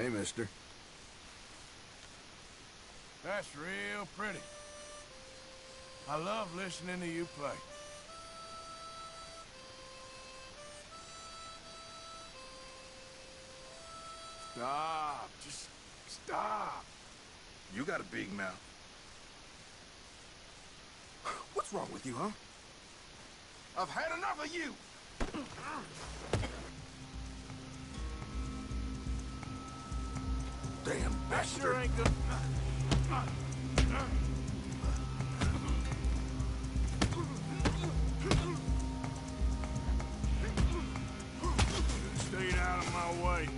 Hey, mister. That's real pretty. I love listening to you play. Stop. Just stop. You got a big mouth. What's wrong with you, huh? I've had enough of you. Damn That bastard. sure ain't good. Stayed out of my way.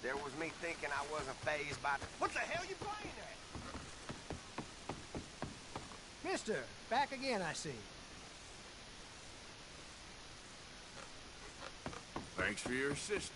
There was me thinking I wasn't fazed by... What the hell you playing at? Mister, back again, I see. Thanks for your assistance.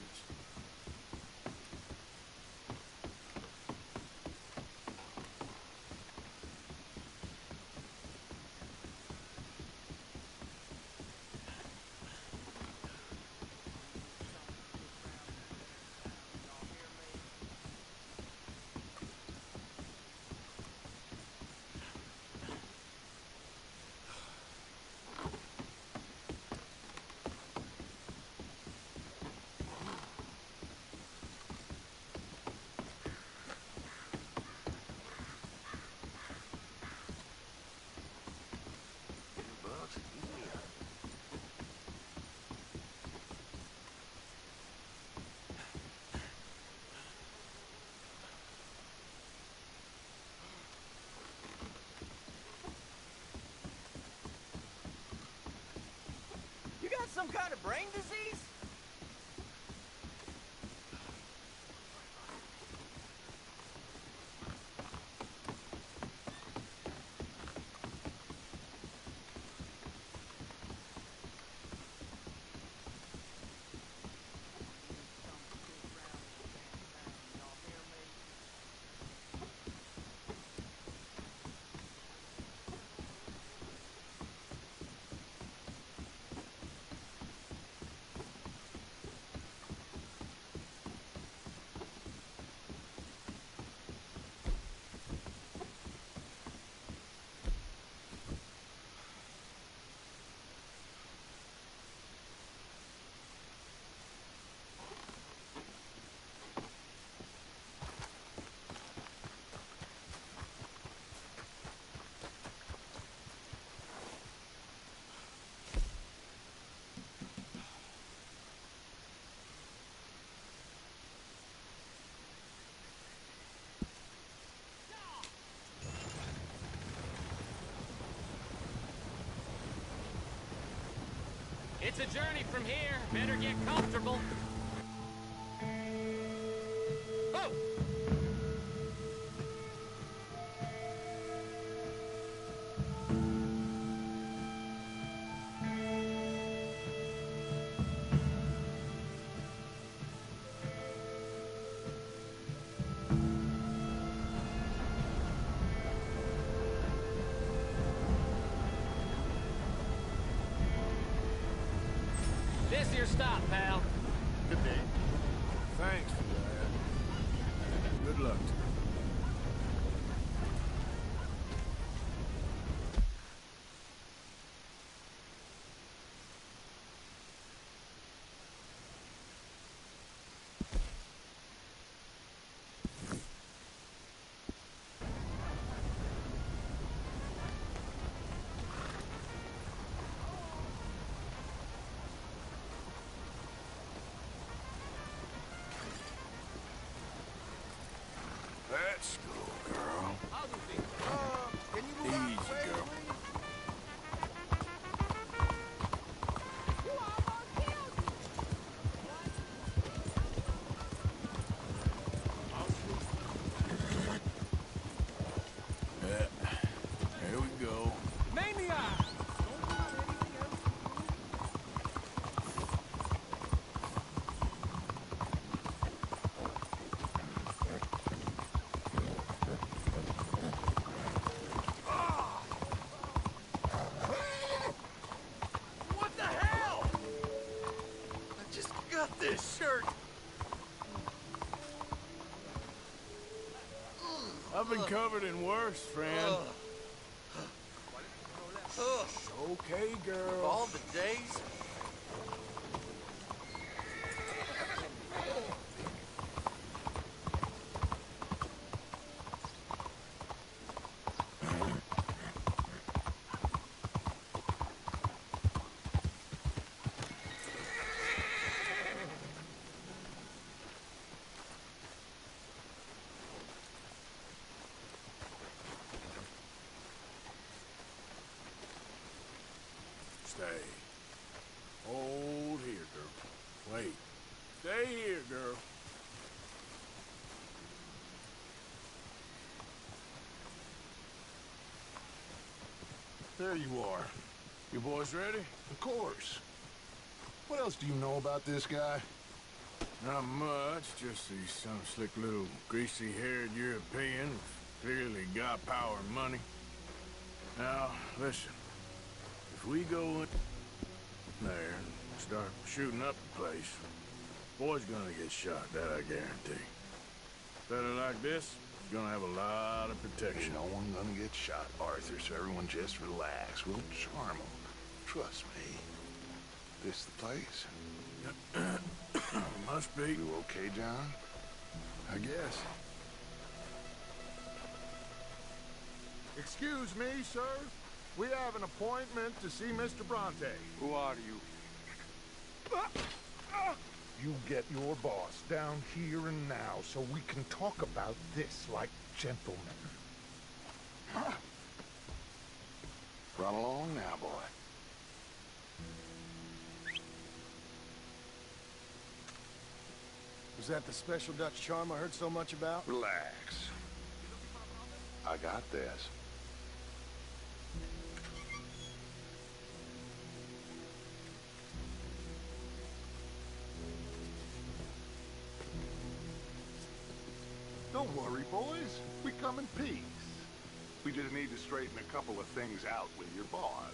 Bugs, eat me up. You got some kind of brain disease? It's a journey from here. Better get comfortable. Oh! This your stop, pal. Good day. Thanks for that. Good luck to you. Let's go, girl. I'll do things. Can you move out Easy, the way, girl. please? about this shirt? I've been covered in worse, friend. Okay, girl. All the days? Stay. Hold here, girl. Wait. Stay here, girl. There you are. You boys ready? Of course. What else do you know about this guy? Not much, just he's some slick little greasy-haired European who's clearly got power and money. Now, listen. If we go in there and start shooting up the place, boy's gonna get shot, that I guarantee. Better like this, he's gonna have a lot of protection. Ain't no one gonna get shot, Arthur, so everyone just relax. We'll charm him. Trust me. This the place? Must be. You okay, John? I guess. Excuse me, sir. We have an appointment to see Mr. Bronte. Who are you? You get your boss down here and now so we can talk about this like gentlemen. Run along now, boy. Was that the special Dutch charm I heard so much about? Relax. I got this. Don't worry, boys. We come in peace. We just need to straighten a couple of things out with your boss.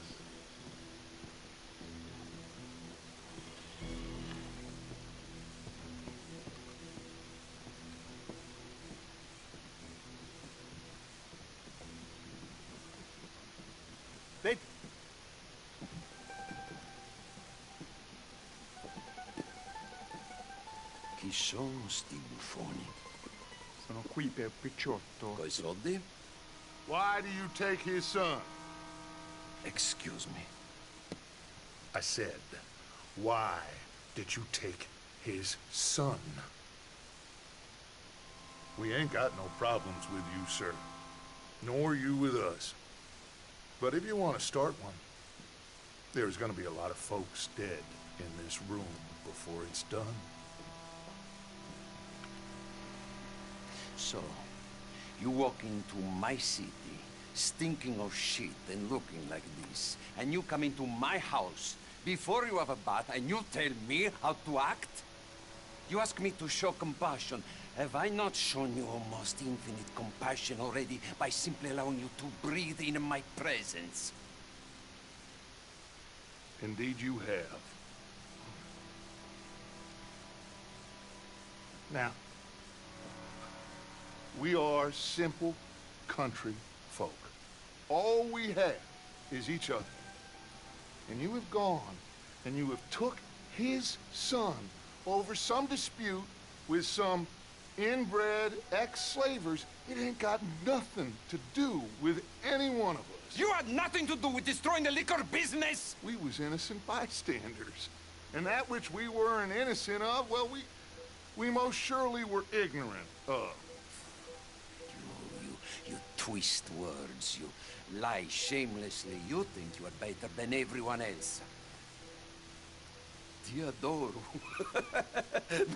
They... Chi sono sti buffoni? Sono qui per Picciotto. Coi soldi? Why do you take his son? Excuse me. I said, why did you take his son? We ain't got no problems with you, sir. Nor you with us. But if you want to start one, there's gonna be a lot of folks dead in this room before it's done. So, you walk into my city, stinking of shit and looking like this, and you come into my house before you have a bath and you tell me how to act? You ask me to show compassion. Have I not shown you almost infinite compassion already by simply allowing you to breathe in my presence? Indeed you have. Now, we are simple country folk. All we have is each other. And you have gone and you have took his son over some dispute with some inbred ex-slavers. It ain't got nothing to do with any one of us. You had nothing to do with destroying the liquor business! We was innocent bystanders. And that which we weren't innocent of, well, we most surely were ignorant of. You twist words, you lie shamelessly. You think you are better than everyone else. Ti adoro.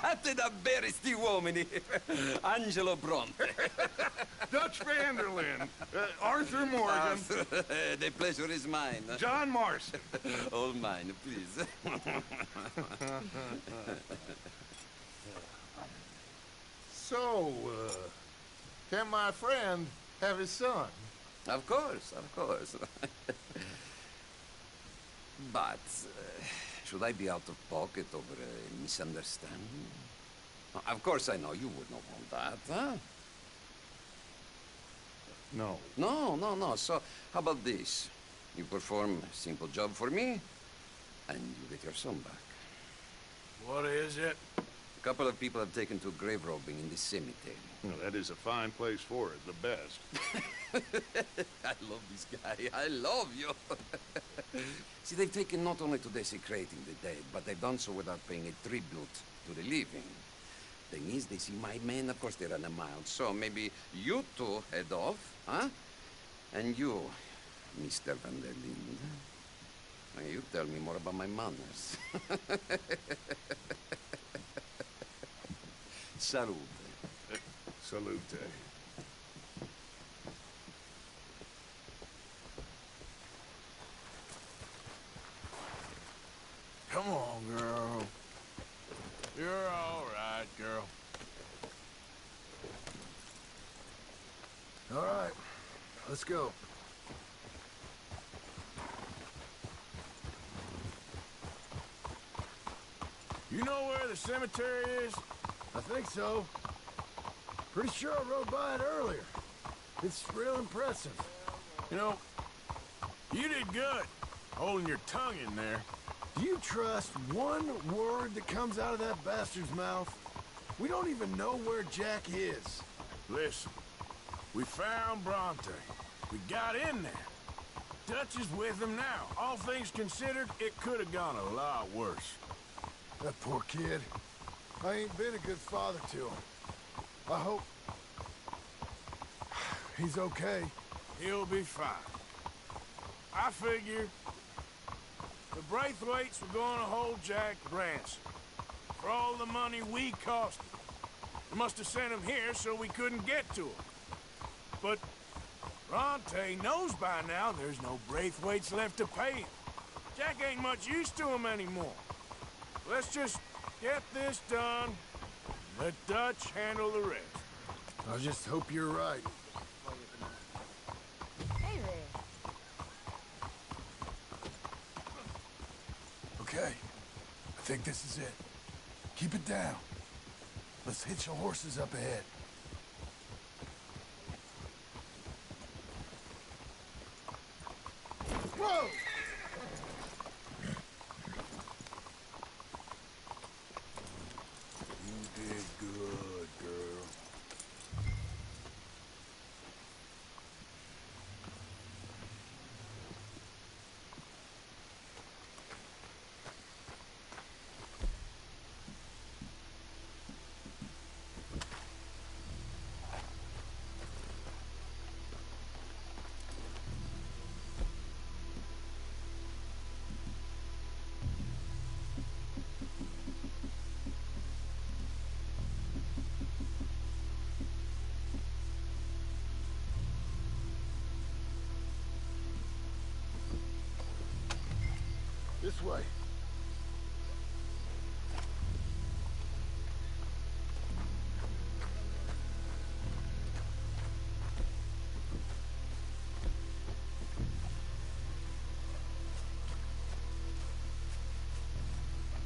Vattene da bere sti uomini. Angelo Bronte. Dutch Vanderlyn. Arthur Morgan. The pleasure is mine. John Marston. All mine, please. So, can my friend have his son? Of course, of course. But, Should I be out of pocket over a misunderstanding? Of course I know you would not want that, huh? No. No. So, how about this? You perform a simple job for me, and you get your son back. What is it? A couple of people have taken to grave robbing in this cemetery. Well, that is a fine place for it, the best. I love this guy. I love you. See, they've taken not only to desecrating the dead, but they've done so without paying a tribute to the living. Thing is, they see my men, of course they run a mile. So maybe you two head off, huh? And you, Mr. Van der Linde. Now, you tell me more about my manners. Salute. Salute. Come on, girl. You're all right, girl. All right, let's go. You know where the cemetery is? I think so. Pretty sure I rode by it earlier. It's real impressive. You know, you did good, holding your tongue in there. Do you trust one word that comes out of that bastard's mouth? We don't even know where Jack is. Listen, we found Bronte. We got in there. Dutch is with him now. All things considered, it could have gone a lot worse. That poor kid. I ain't been a good father to him. I hope... he's okay. He'll be fine. I figured the Braithwaites were going to hold Jack ransom for all the money we cost him. They must have sent him here so we couldn't get to him. But Bronte knows by now there's no Braithwaites left to pay him. Jack ain't much use to him anymore. Let's just get this done, and let Dutch handle the rest. I just hope you're right. Hey there. Okay, I think this is it. Keep it down. Let's hitch the horses up ahead. Whoa! You did good, girl. This way.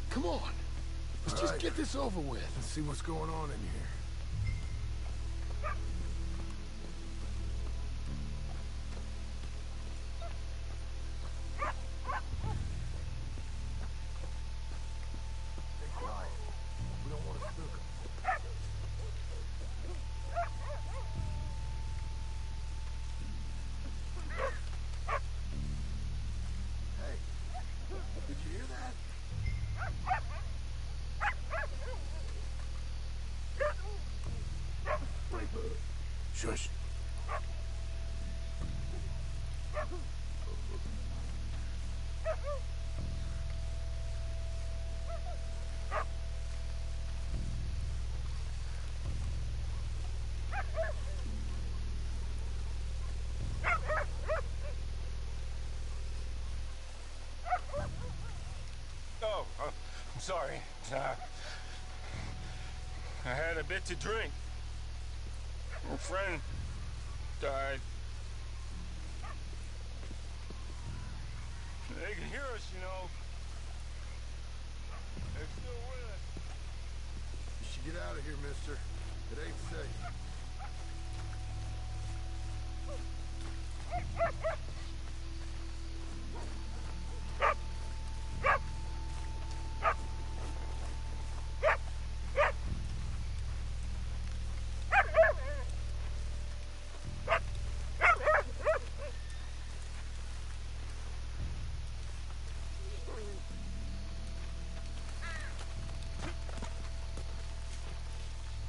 Come on. Let's just get this over with. Let's see what's going on in here. Shush. Oh, I'm sorry. I had a bit to drink. A friend died. They can hear us, you know. mister. It ain't safe.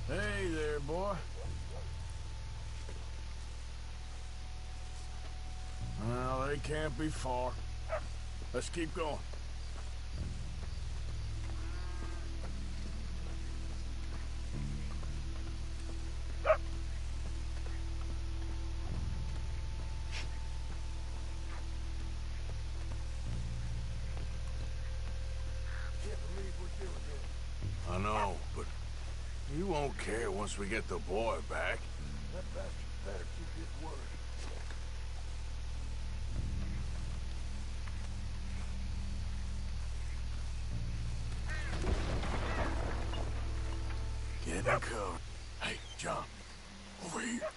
Hey there, boy. Well, they can't be far. Let's keep going. Can't believe we're doing this. I know, but you won't care once we get the boy back. That bastard better keep his word. Get in the code. Hey, John. Over here.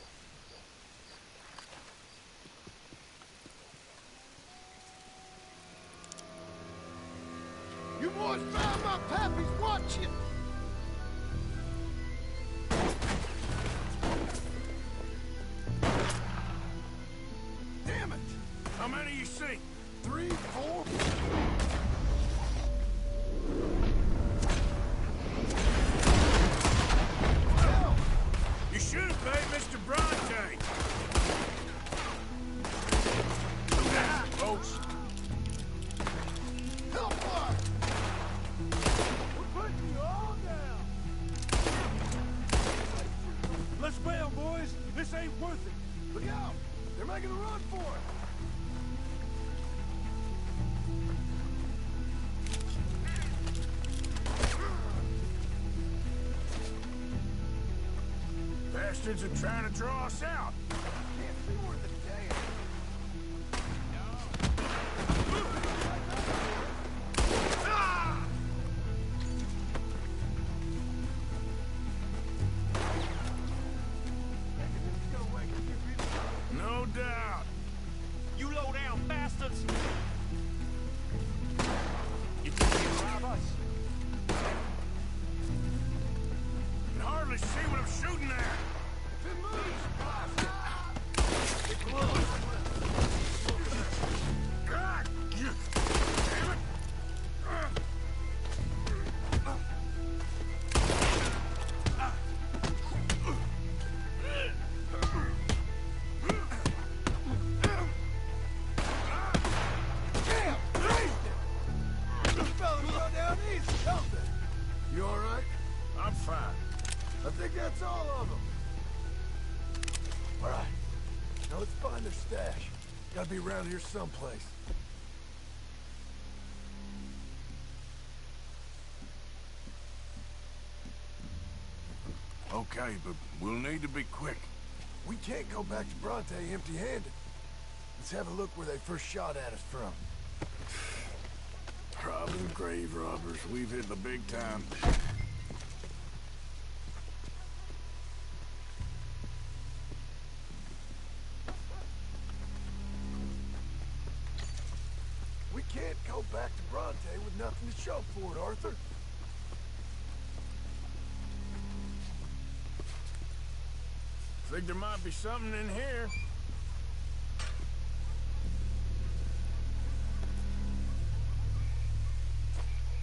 You boys found my pappy's watching! Damn it! How many you see? 3, 4... You should have paid Mr. Bronte. Folks. Help us! We're putting you all down! Let's bail, boys! This ain't worth it! Look out! They're making a run for it! Bastards are trying to draw us out. Can't see worth a damn! No doubt. You low-down bastards! You think you can rob us? Can hardly see what I'm shooting at. If it moves, blast! God, you... Damn it. You all right? I'm fine. I think that's all of them. All right. Now let's find their stash. Gotta be around here someplace. Okay, but we'll need to be quick. We can't go back to Bronte empty-handed. Let's have a look where they first shot at us from. Robbing grave robbers. We've hit the big time. We can't go back to Bronte with nothing to show for it, Arthur. Think there might be something in here.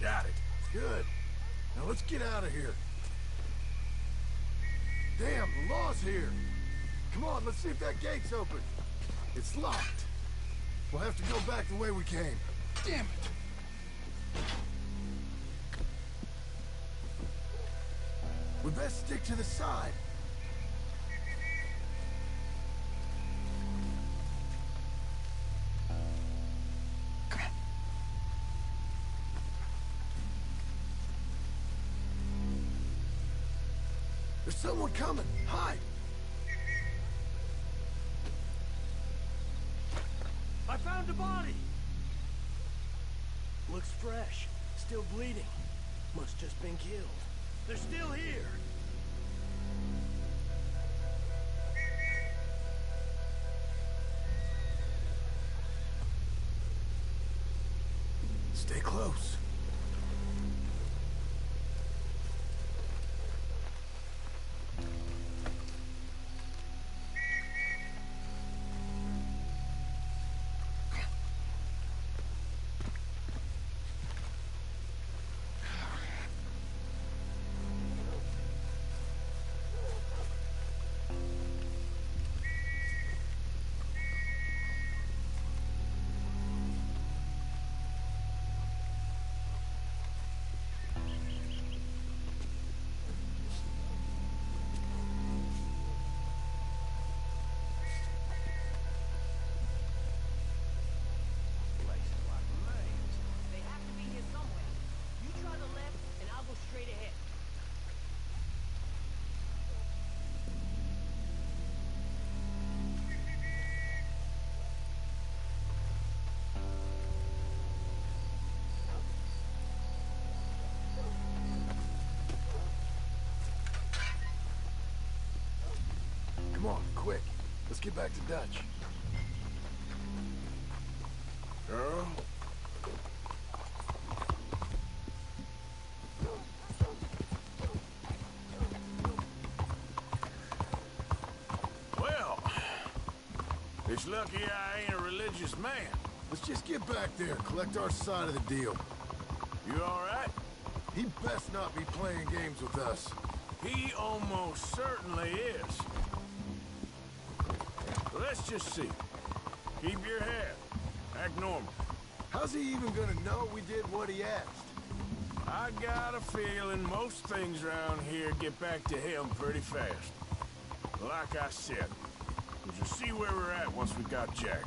Got it. Good. Now let's get out of here. Damn, the law's here. Come on, let's see if that gate's open. It's locked. We'll have to go back the way we came. Damn it. We best stick to the side. There's someone coming. Hide. I found a body. Looks fresh. Still bleeding. Must just been killed. They're still here. Come on, quick. Let's get back to Dutch. Girl? Well, it's lucky I ain't a religious man. Let's just get back there, collect our side of the deal. You all right? He best not be playing games with us. He almost certainly is. Let's just see. Keep your head. Act normal. How's he even gonna know we did what he asked? I got a feeling most things around here get back to him pretty fast. Like I said, we'll just see where we're at once we got Jack.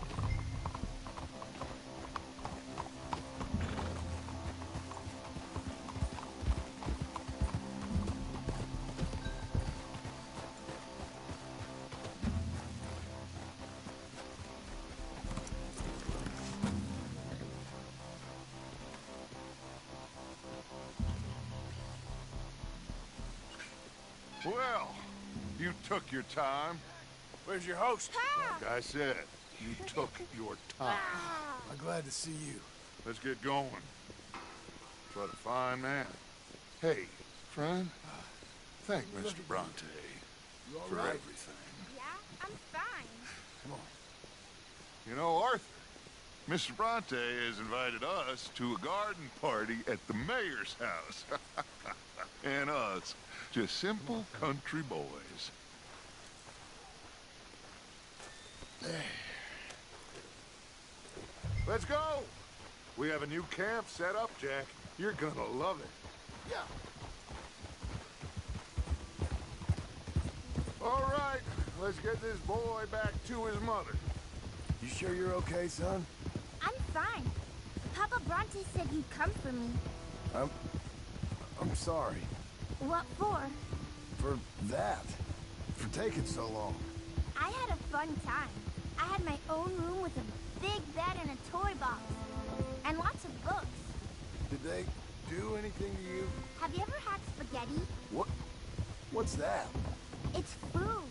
Well, you took your time. Where's your host? Like I said, you took your time. I'm glad to see you. Let's get going. What a fine man. Hey, friend, thank Mr. Bronte for right? everything. Yeah, I'm fine. Come on. You know, Arthur, Mr. Bronte has invited us to a garden party at the mayor's house. And us, just simple country boys. Let's go! We have a new camp set up, Jack. You're gonna love it. Yeah. All right, let's get this boy back to his mother. You sure you're okay, son? I'm fine. Papa Bronte said you'd come for me. I'm sorry. What for? For that. For taking so long. I had a fun time. I had my own room with a big bed and a toy box. And lots of books. Did they do anything to you? Have you ever had spaghetti? What's that? It's food.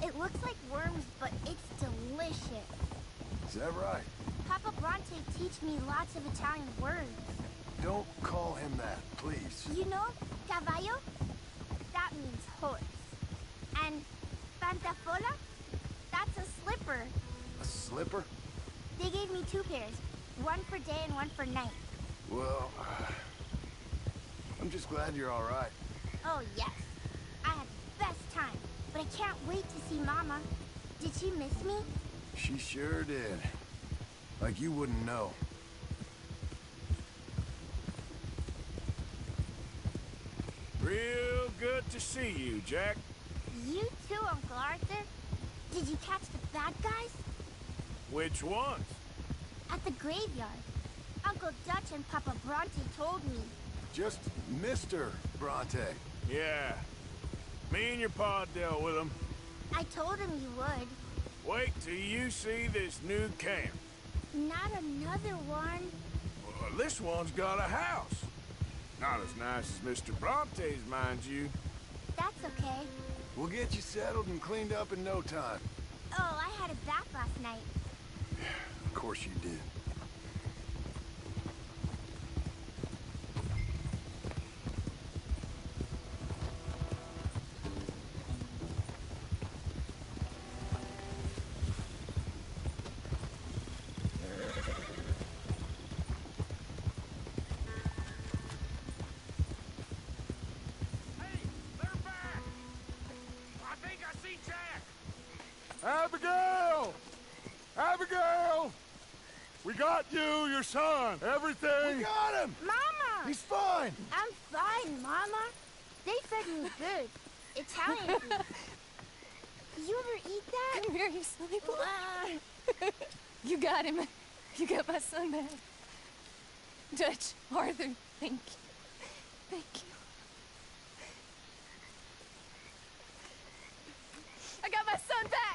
It looks like worms, but it's delicious. Is that right? Papa Bronte teach me lots of Italian words. Don't call him that, please. You know, cavallo? That means horse. And pantafola? That's a slipper. A slipper? They gave me 2 pairs. One for day and one for night. Well, I'm just glad you're all right. Oh, yes. I had the best time. But I can't wait to see Mama. Did she miss me? She sure did. Like you wouldn't know. Real good to see you, Jack. You too, Uncle Arthur. Did you catch the bad guys? Which ones? At the graveyard. Uncle Dutch and Papa Bronte told me. Just Mr. Bronte. Yeah. Me and your pa dealt with them. I told him you would. Wait till you see this new camp. Not another one. Well, this one's got a house. Not as nice as Mr. Bronte's, mind you. That's okay. We'll get you settled and cleaned up in no time. Oh, I had a bath last night. Of course you did. Abigail! Abigail! We got you, your son, everything. We got him! Mama! He's fine! I'm fine, Mama. They fed me good. Italian food. You ever eat that? Come here, you silly boy. You got him. You got my son back. Dutch, Arthur, thank you. Thank you. I got my son back!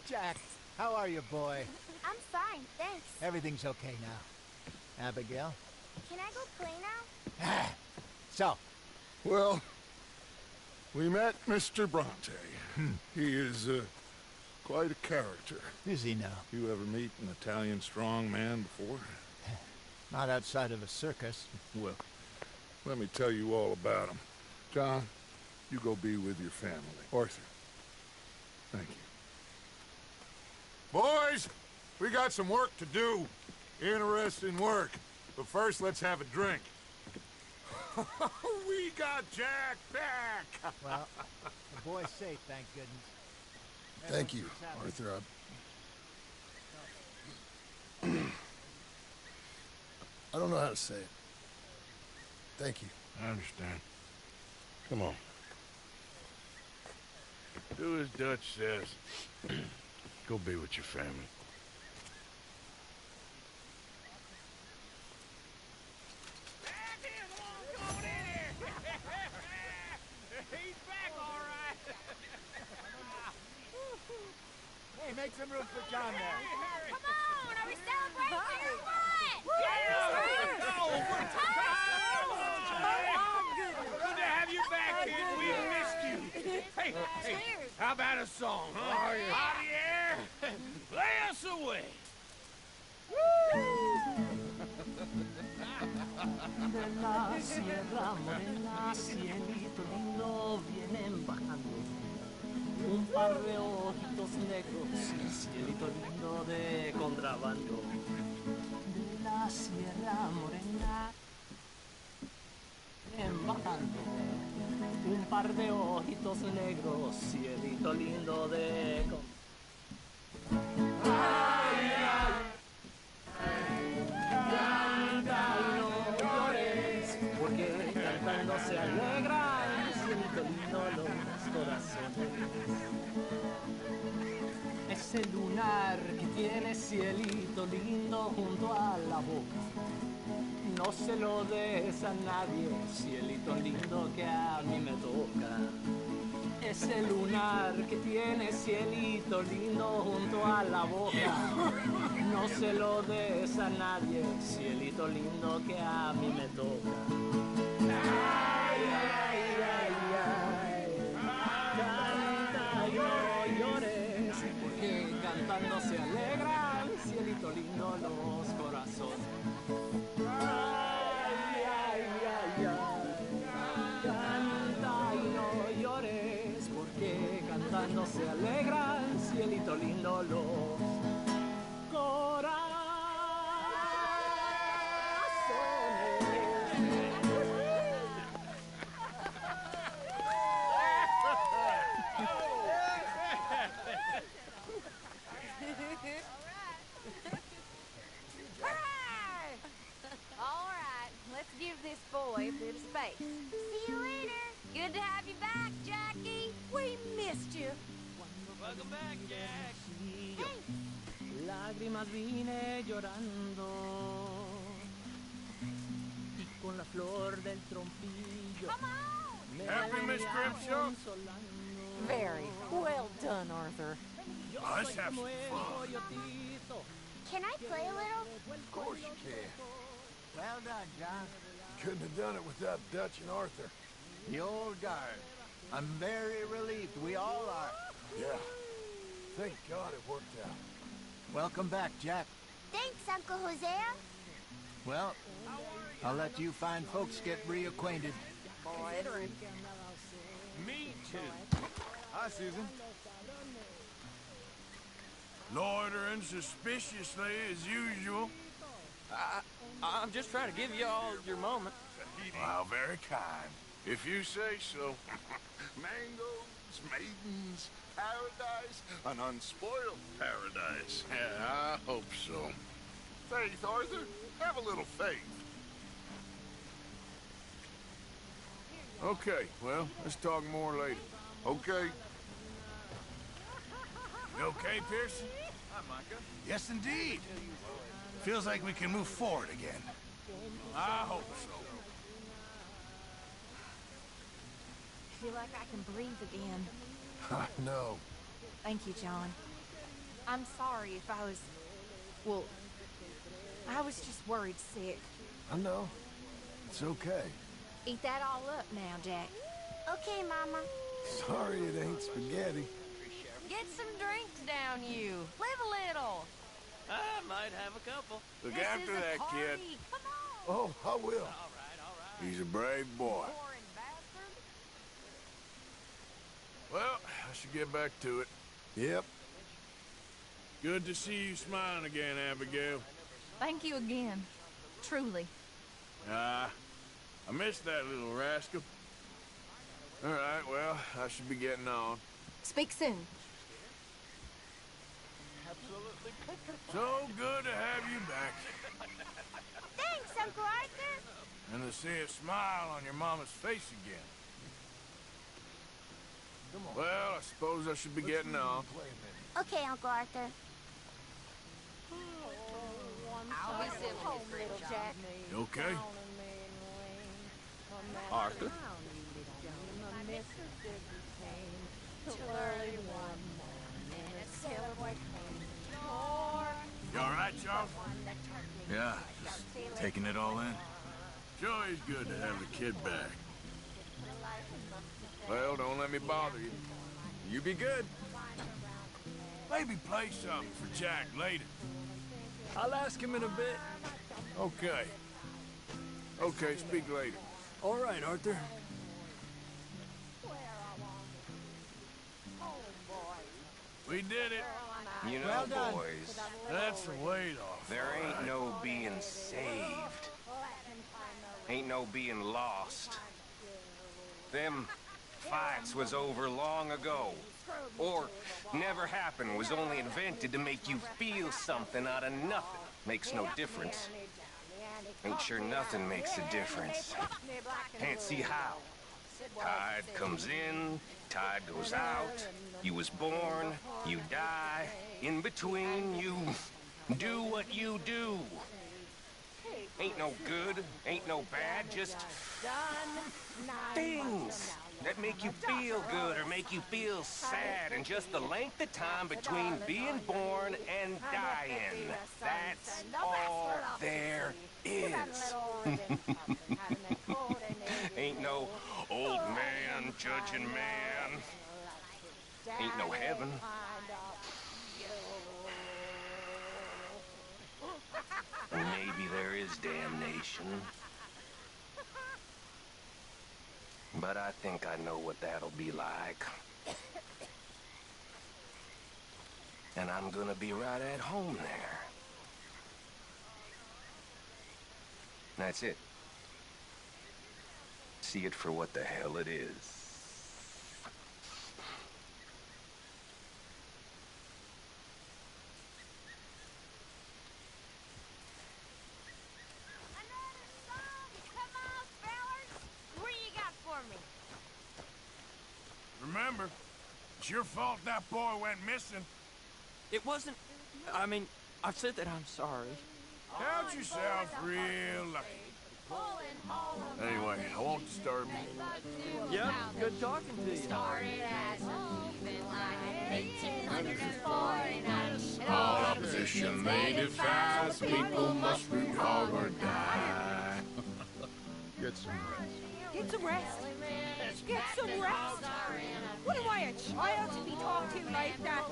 Jack. How are you, boy? I'm fine, thanks. Everything's okay now. Abigail? Can I go play now? So, Well, We met Mr. Bronte. He is quite a character. Is he now? You ever meet an Italian strong man before? Not outside of a circus. Well, let me tell you all about him. John, you go be with your family. Arthur, thank you. Boys, we got some work to do. Interesting work. But first, let's have a drink. We got Jack back! Well, the boy's safe, thank goodness. Thank you, Arthur. I don't know how to say it. Thank you. I understand. Come on. Do as Dutch says. Go be with your family. He's back, all right. Hey, make some room for John there. Come on, are we celebrating or what? Good to have you back, kid. We missed you. Hey, how about a song, huh? Javier, play us away. De la sierra morena, cielito lindo, vienen bajando un par de ojitos negros, cielito lindo de contrabando. De la sierra morena, vienen bajando un par de ojitos negros, cielito lindo de contrabando. Ay, ay. Canta y no llores, porque cantando se alegran, cielito lindo los corazones. Ese lunar que tiene cielito lindo junto a la boca, no se lo des a nadie, cielito lindo que a mí me toca. Ese lunar que tiene cielito lindo junto a la boca, no se lo des a nadie, cielito lindo que a mí me toca. Ay, ay, ay, ay, canta y no llores, porque cantando se alegran, cielito lindo los corazones. Ay, ay, ay, ay, canta y no llores, porque cantando se alegran, cielito lindo los corazones. All right, let's give this boy a bit of space. See you later. Good to have you back, Jackie. We missed you. Welcome back, Jack. Lágrimas vine llorando y con la flor del trompillo. Me Happy, Miss venía Grimshaw? consolando. Very well done, Arthur. Let's have some fun. Can I play a little? Of course you can. Well done, John. Couldn't have done it without Dutch and Arthur. The old guard. I'm very relieved. We all are. Yeah. Thank God it worked out. Welcome back, Jack. Thanks, Uncle Hosea. Well, I'll let you fine folks get reacquainted. Me too. Hi, Susan. Loitering suspiciously as usual. I'm just trying to give you all your moment. Well, very kind. If you say so. Mangoes, maidens, paradise, an unspoiled paradise. Yeah, I hope so. Faith, Arthur, have a little faith. Okay, well, let's talk more later. Okay. You okay, Pearson? Hi, Micah. Yes, indeed. Feels like we can move forward again. I hope so. I feel like I can breathe again. No. Thank you, John. I'm sorry if I was... Well, I was just worried sick. I know. It's okay. Eat that all up now, Jack. Okay, Mama. Sorry it ain't spaghetti. Get some drinks down you. Live a little. I might have a couple. Look This after is a that party. kid. Come on. Oh, I will. He's a brave boy. Boring bastard. Well, I should get back to it. Yep. Good to see you smiling again, Abigail. Thank you again. Truly. I missed that little rascal. All right, well, I should be getting on. Speak soon. So good to have you back. Thanks, Uncle Arthur. And to see a smile on your mama's face again. Well, I suppose I should be getting on. Okay, Uncle Arthur. I'll be civil, little Jack. You okay? Arthur? You all right, Charles? Yeah, just taking it all in. Sure is good to have the kid back. Well, don't let me bother you. You be good. Maybe play something for Jack later. I'll ask him in a bit. Okay. Okay, speak later. All right, Arthur. We did it. You know, Well done. boys, That's the weight off. there ain't no being saved. Ain't no being lost. Them fights was over long ago. Or never happened, was only invented to make you feel something out of nothing. Makes no difference. Ain't sure nothing makes a difference. Can't see how. Tide comes in, tide goes out. You was born, you die. In between, you do what you do. Ain't no good, ain't no bad, just things that make you feel good or make you feel sad, and just the length of time between being born and dying. That's all there is. Ain't no old man judging man. Ain't no heaven. And maybe there is damnation. But I think I know what that'll be like. And I'm gonna be right at home there. That's it. See it for what the hell it is. Remember, it's your fault that boy went missing. It wasn't... I mean, I said that I'm sorry. Count yourself real lucky. Anyway, I won't disturb you. Yep, good talking to you. All opposition they defy. People must root hog or die. Get some rest. Get some rest. Get some rest. What am I, a child to be talked to like that?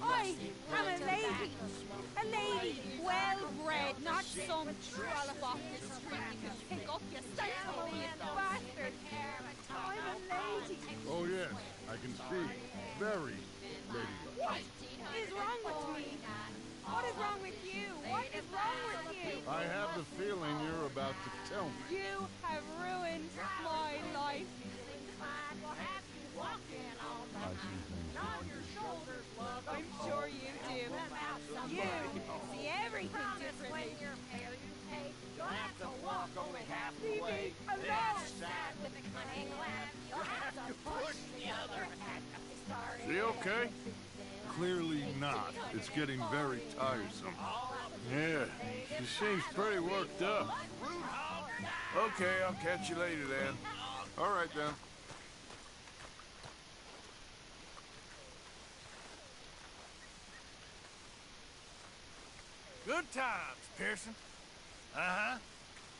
I am a lady. A lady, well-bred, not some trollop off the street you can pick up, you sensible bastard. I'm a lady. Oh, yes, I can see. Very ladylike. What is wrong with me? What is wrong with you? What is wrong with you? I have the feeling you're about to tell me. You have ruined my life. I see things differently. I'm sure you do. You see everything differently. Leave me alone. Is he okay? Clearly not. It's getting very tiresome. Yeah, she seems pretty worked up. Okay, I'll catch you later then. All right, then. Good times, Pearson. Uh-huh.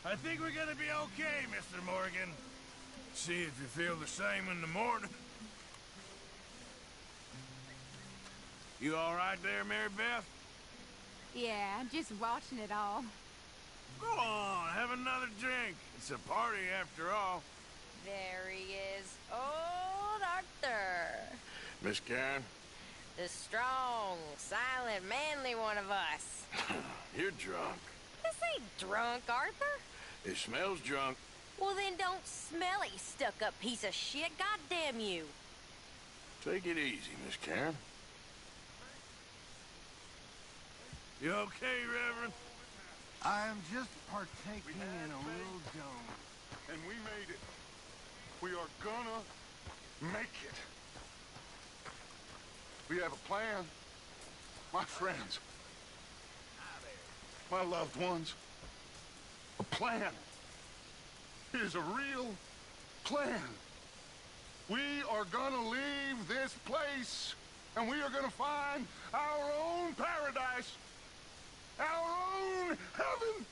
I think we're gonna be okay, Mr. Morgan. See if you feel the same in the morning. You all right there, Mary Beth? Yeah, just watching it all. Go on, have another drink. It's a party after all. There he is. Old Arthur. Miss Karen? The strong, silent, manly one of us. You're drunk. This ain't drunk, Arthur. It smells drunk. Well, then don't smell it, you stuck-up piece of shit. Goddamn you. Take it easy, Miss Karen. You okay, Reverend? I am just partaking in a little dough. And we made it. We are gonna make it. We have a plan. My friends. My loved ones. A plan. It is a real plan. We are gonna leave this place, and we are gonna find our own paradise. Our own heaven.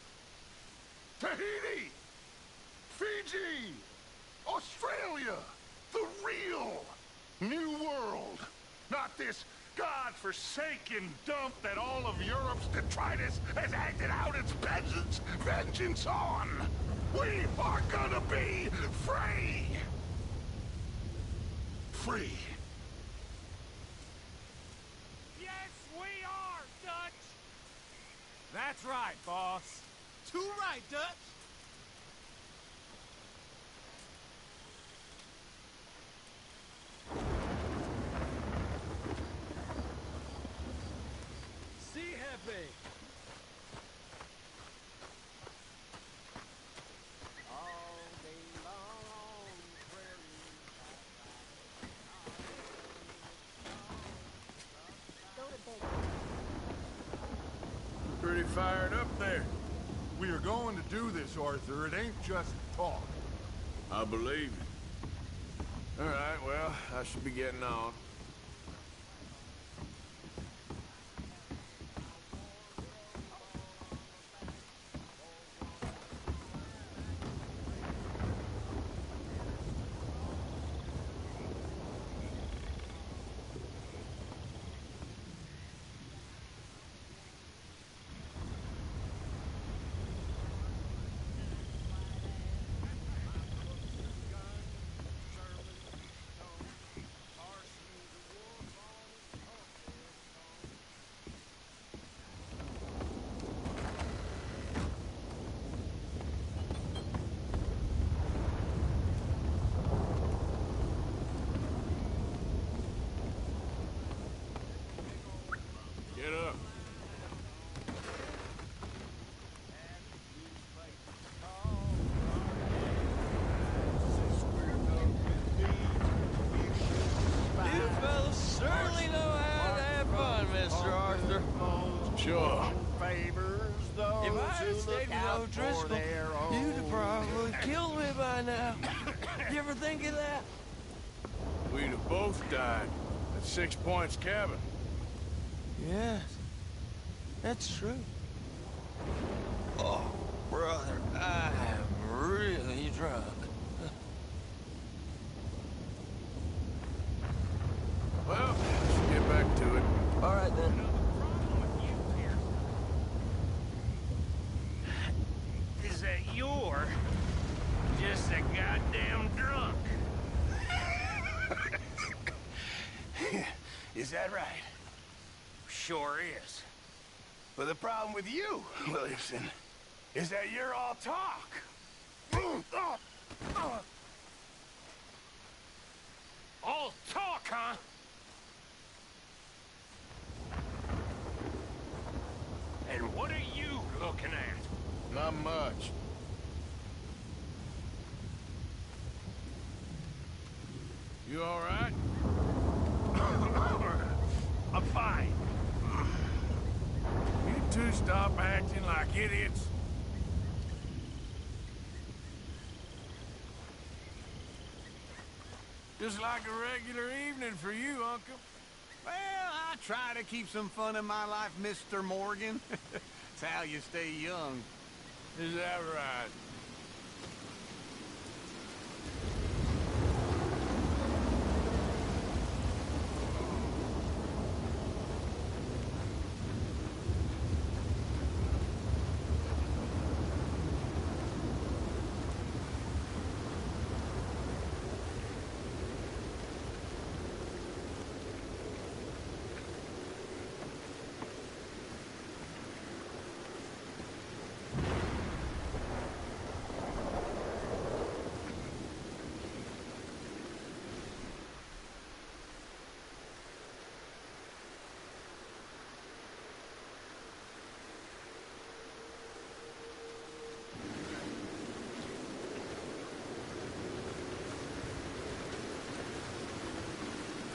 Tahiti. Fiji. Australia. The real new world. Not this God-forsaken dump that all of Europe's detritus has acted out its vengeance on. We are gonna be free. Free. Yes, we are, Dutch! That's right, boss. Too right, Dutch. See happy. Pretty fired up there. We are going to do this, Arthur. It ain't just talk. I believe you. All right, well, I should be getting on. Get up. You fellas certainly know how to have fun, Mr. Arthur. Sure. If I had stayed with O'Driscoll, you'd have probably killed me by now. You ever think of that? We'd have both died at 6 Points Cabin. Yes, that's true. Oh, brother, I am really drunk. Well, let's get back to it. All right, then. Is that you're just a goddamn drunk? Is that right? Sure is. But the problem with you, Williamson, is that you're all talk. All talk, huh? And what are you looking at? Not much. You all right? I'm fine. You two stop acting like idiots. Just like a regular evening for you, Uncle. Well, I try to keep some fun in my life, Mr. Morgan. It's how you stay young. Is that right?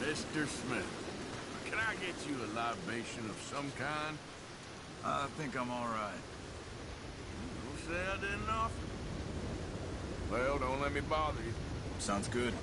Mr. Smith, can I get you a libation of some kind? I think I'm all right. Don't say I didn't offer. Well, don't let me bother you. Sounds good.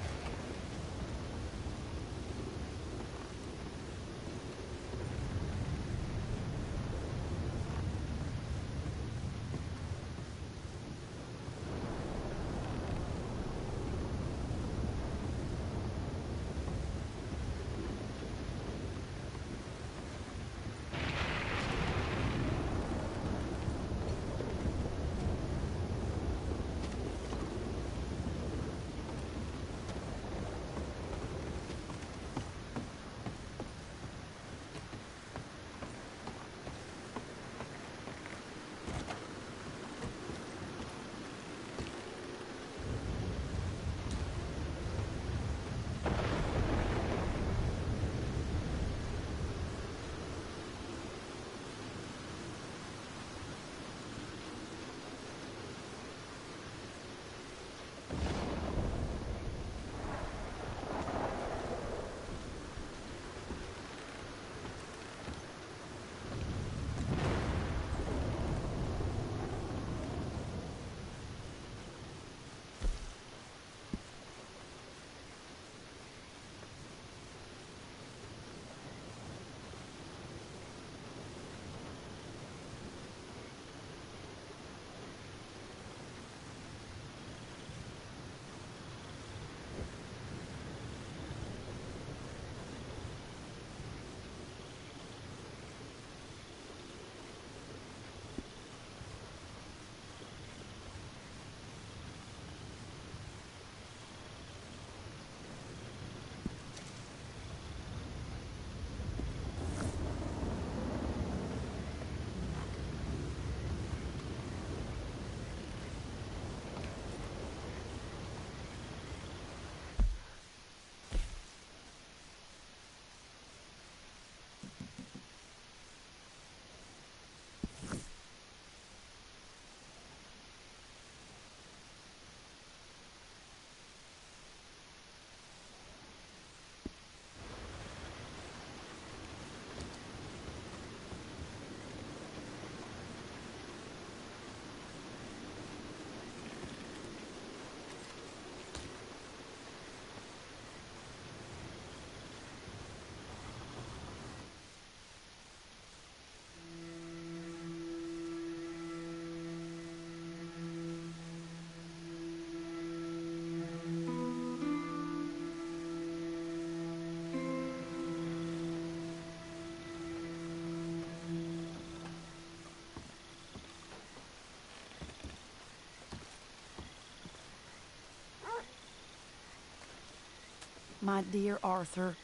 My dear Arthur,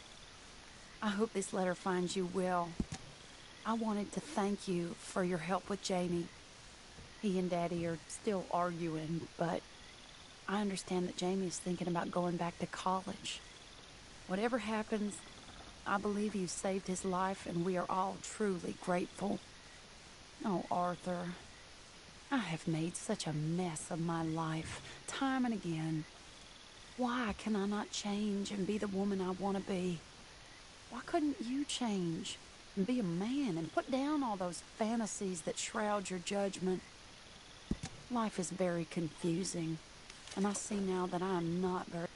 I hope this letter finds you well. I wanted to thank you for your help with Jamie. He and Daddy are still arguing, but I understand that Jamie is thinking about going back to college. Whatever happens, I believe you saved his life, and we are all truly grateful. Oh, Arthur, I have made such a mess of my life, time and again. Why can I not change and be the woman I want to be? Why couldn't you change and be a man and put down all those fantasies that shroud your judgment? Life is very confusing, and I see now that I am not very...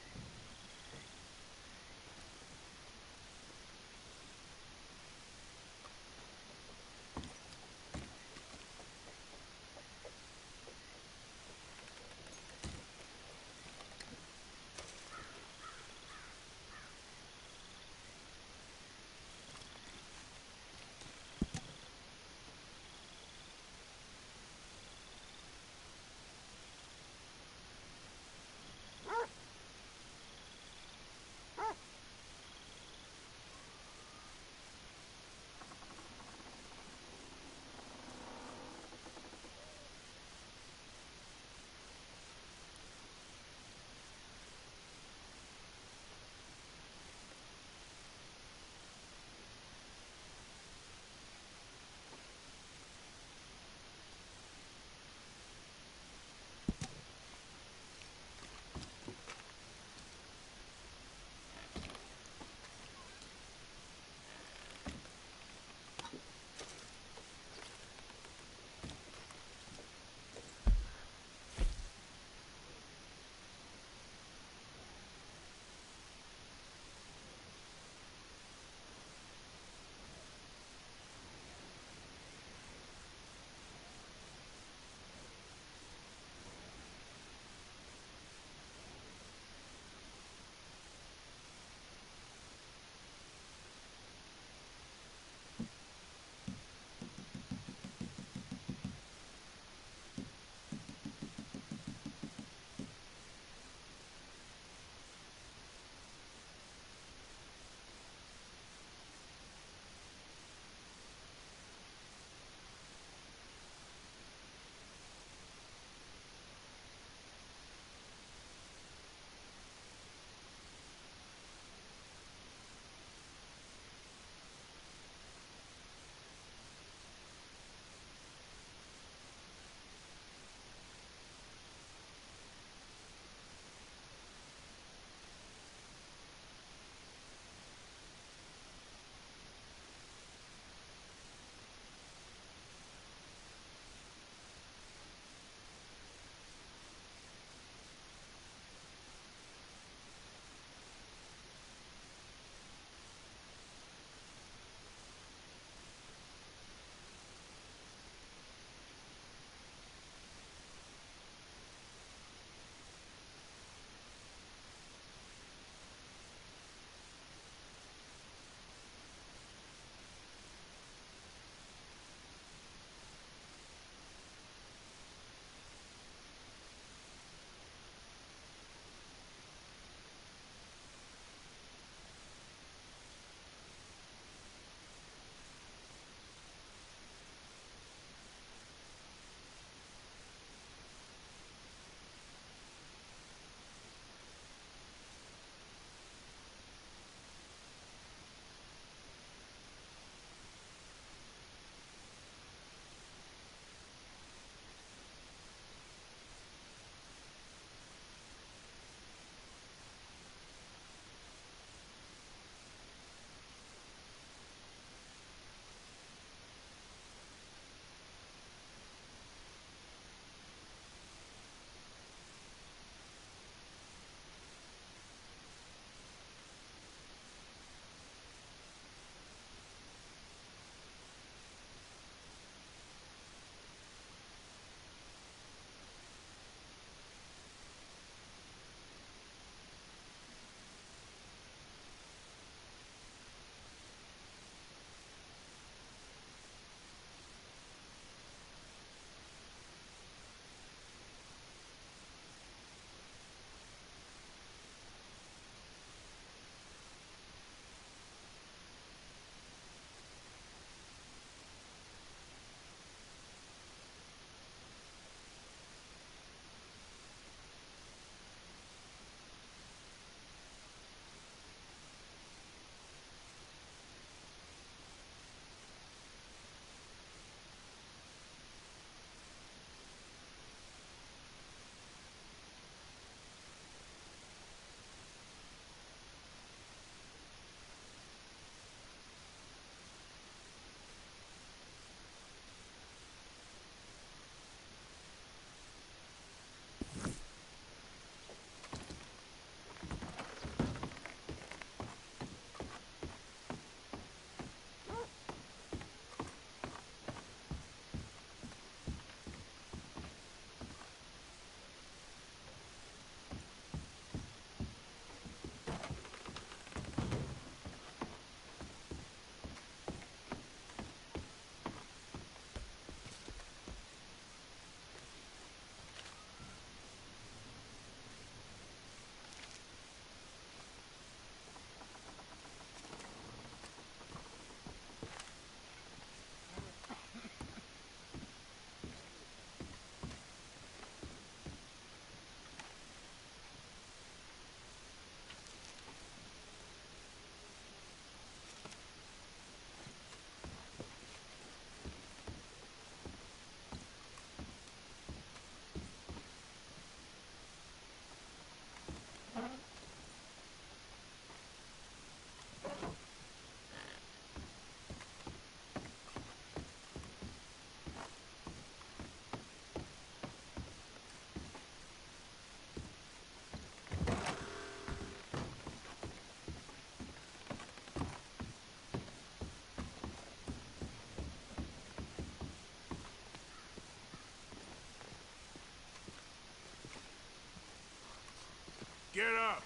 get up.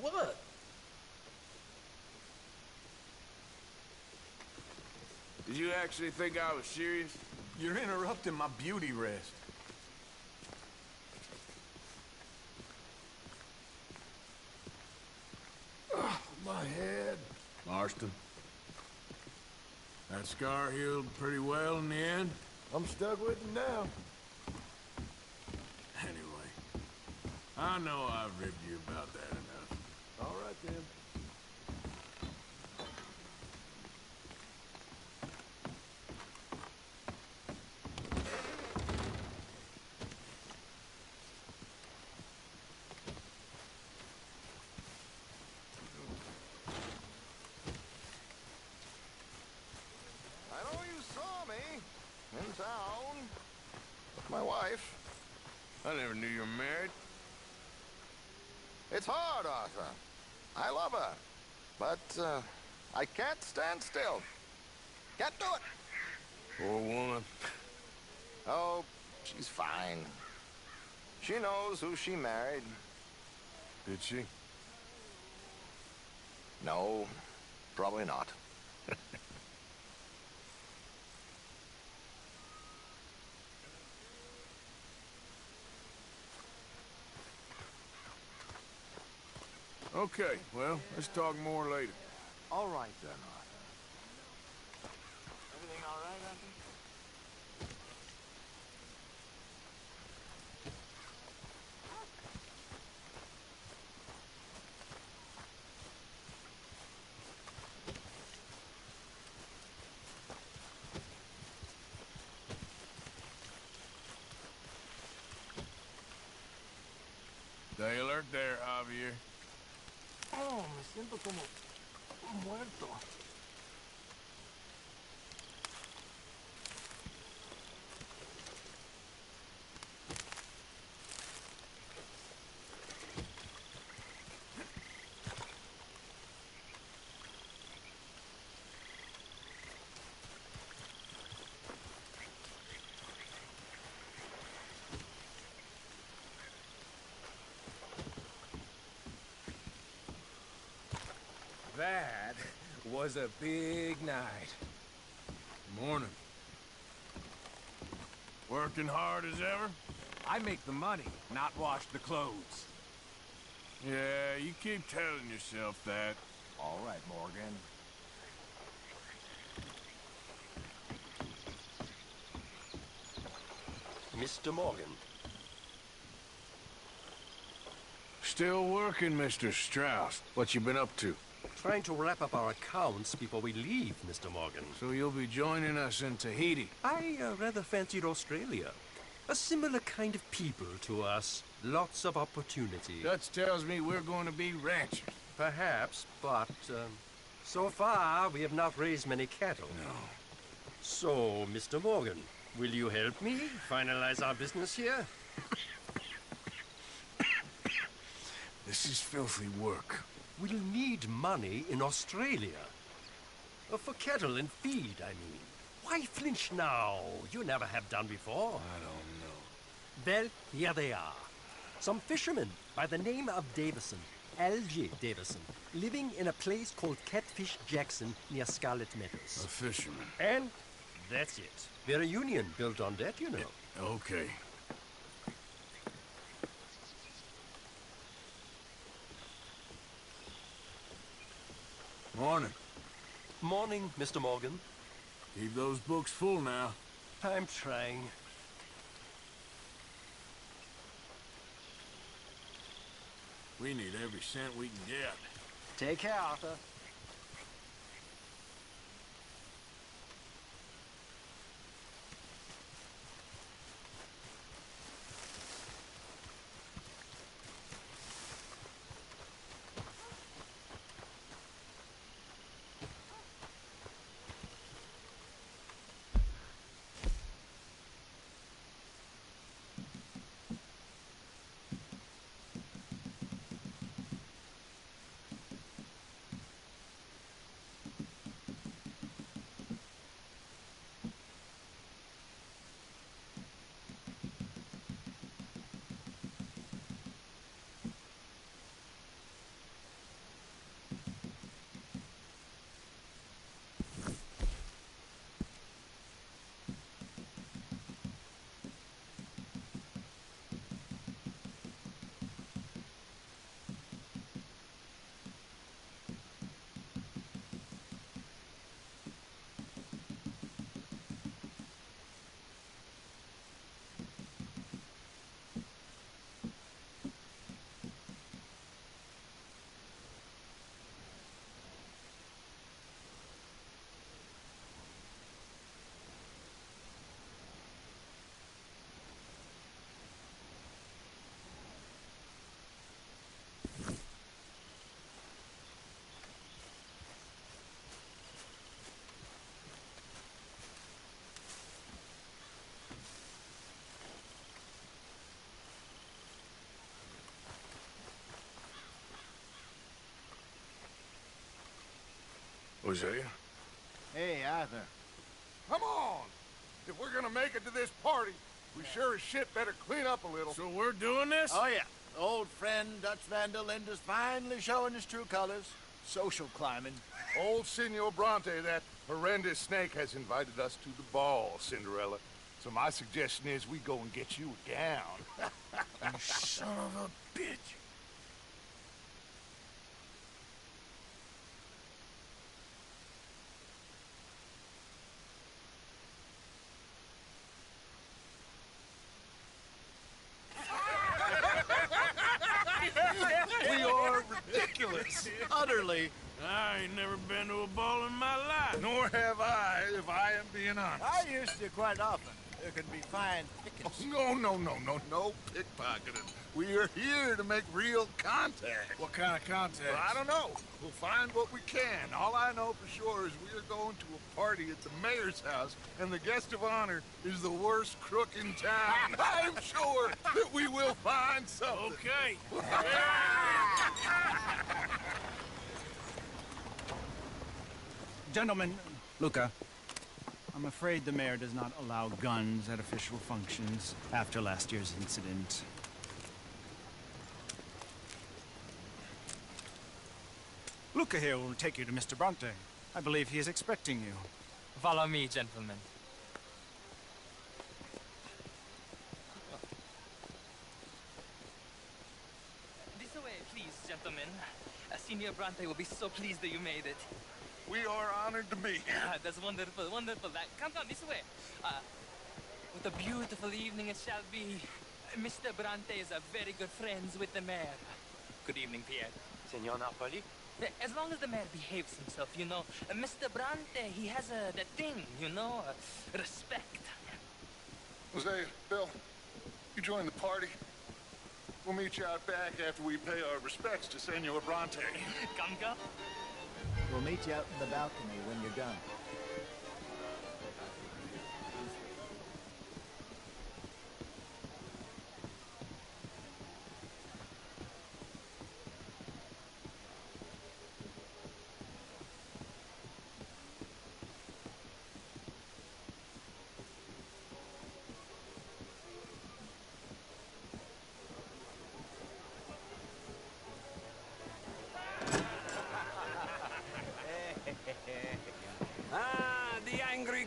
What? Did you actually think I was serious? You're interrupting my beauty rest. My head. Marston. That scar healed pretty well in the end? I'm stuck with it now. Anyway, I know I've ribbed you about that enough. All right, then. I know you saw me in town with my wife. I never knew you were married. It's hard, Arthur. I love her. But, I can't stand still. Can't do it. Poor woman. Oh, she's fine. She knows who she married. Did she? No, probably not. Okay, well, let's talk more later. All right, then, Arthur. Everything all right, Arthur? Stay alert there, Javier. Oh, me siento como muerto. That was a big night. Morning. Working hard as ever? I make the money, not wash the clothes. Yeah, you keep telling yourself that. All right, Morgan. Mr. Morgan. Still working, Mr. Strauss. What you been up to? Trying to wrap up our accounts before we leave, Mr. Morgan. So you'll be joining us in Tahiti? I rather fancied Australia. A similar kind of people to us. Lots of opportunity. Dutch tells me we're going to be ranchers. Perhaps, but so far we have not raised many cattle. No. So, Mr. Morgan, will you help me finalize our business here? This is filthy work. We'll need money in Australia. For cattle and feed, I mean. Why flinch now? You never have done before. I don't know. Well, here they are. Some fishermen by the name of Davison, L.J. Davison, living in a place called Catfish Jackson near Scarlet Meadows. A fisherman. And that's it. We're a union built on that, you know. Okay. Morning. Morning, Mr. Morgan. Keep those books full now. I'm trying. We need every cent we can get. Take care, Arthur. Hosea? Hey, Arthur. Come on! If we're gonna make it to this party, we sure as shit better clean up a little. So we're doing this? Oh, yeah. Old friend Dutch Van der Linde's finally showing his true colors. Social climbing. Old Senor Bronte, that horrendous snake, has invited us to the ball, Cinderella. So my suggestion is we go and get you a gown. You son of a bitch. We are ridiculous. Utterly. I ain't never been to a ball in my life. Nor have I, if I am being honest. I used to quite often. There could be fine pickings. No pickpocketing. We are here to make real contact. What kind of contact? Well, I don't know. We'll find what we can. All I know for sure is we are going to a party at the mayor's house, and the guest of honor is the worst crook in town. I'm sure that we will find something. Okay. Gentlemen, Luca, I'm afraid the mayor does not allow guns at official functions after last year's incident. Luca here will take you to Mr. Bronte. I believe he is expecting you. Follow me, gentlemen. This way, please, gentlemen. Senior Bronte will be so pleased that you made it. We are honored to be here. That's wonderful, wonderful. Come this way. What a beautiful evening it shall be. Mr. Bronte is a very good friends with the mayor. Good evening, Pierre. Senor Napoli? As long as the mayor behaves himself, you know. Mr. Bronte, he has that thing, you know, respect. Hosea, Bill, you join the party. We'll meet you out back after we pay our respects to Senor Bronte. Come. We'll meet you out in the balcony when you're done.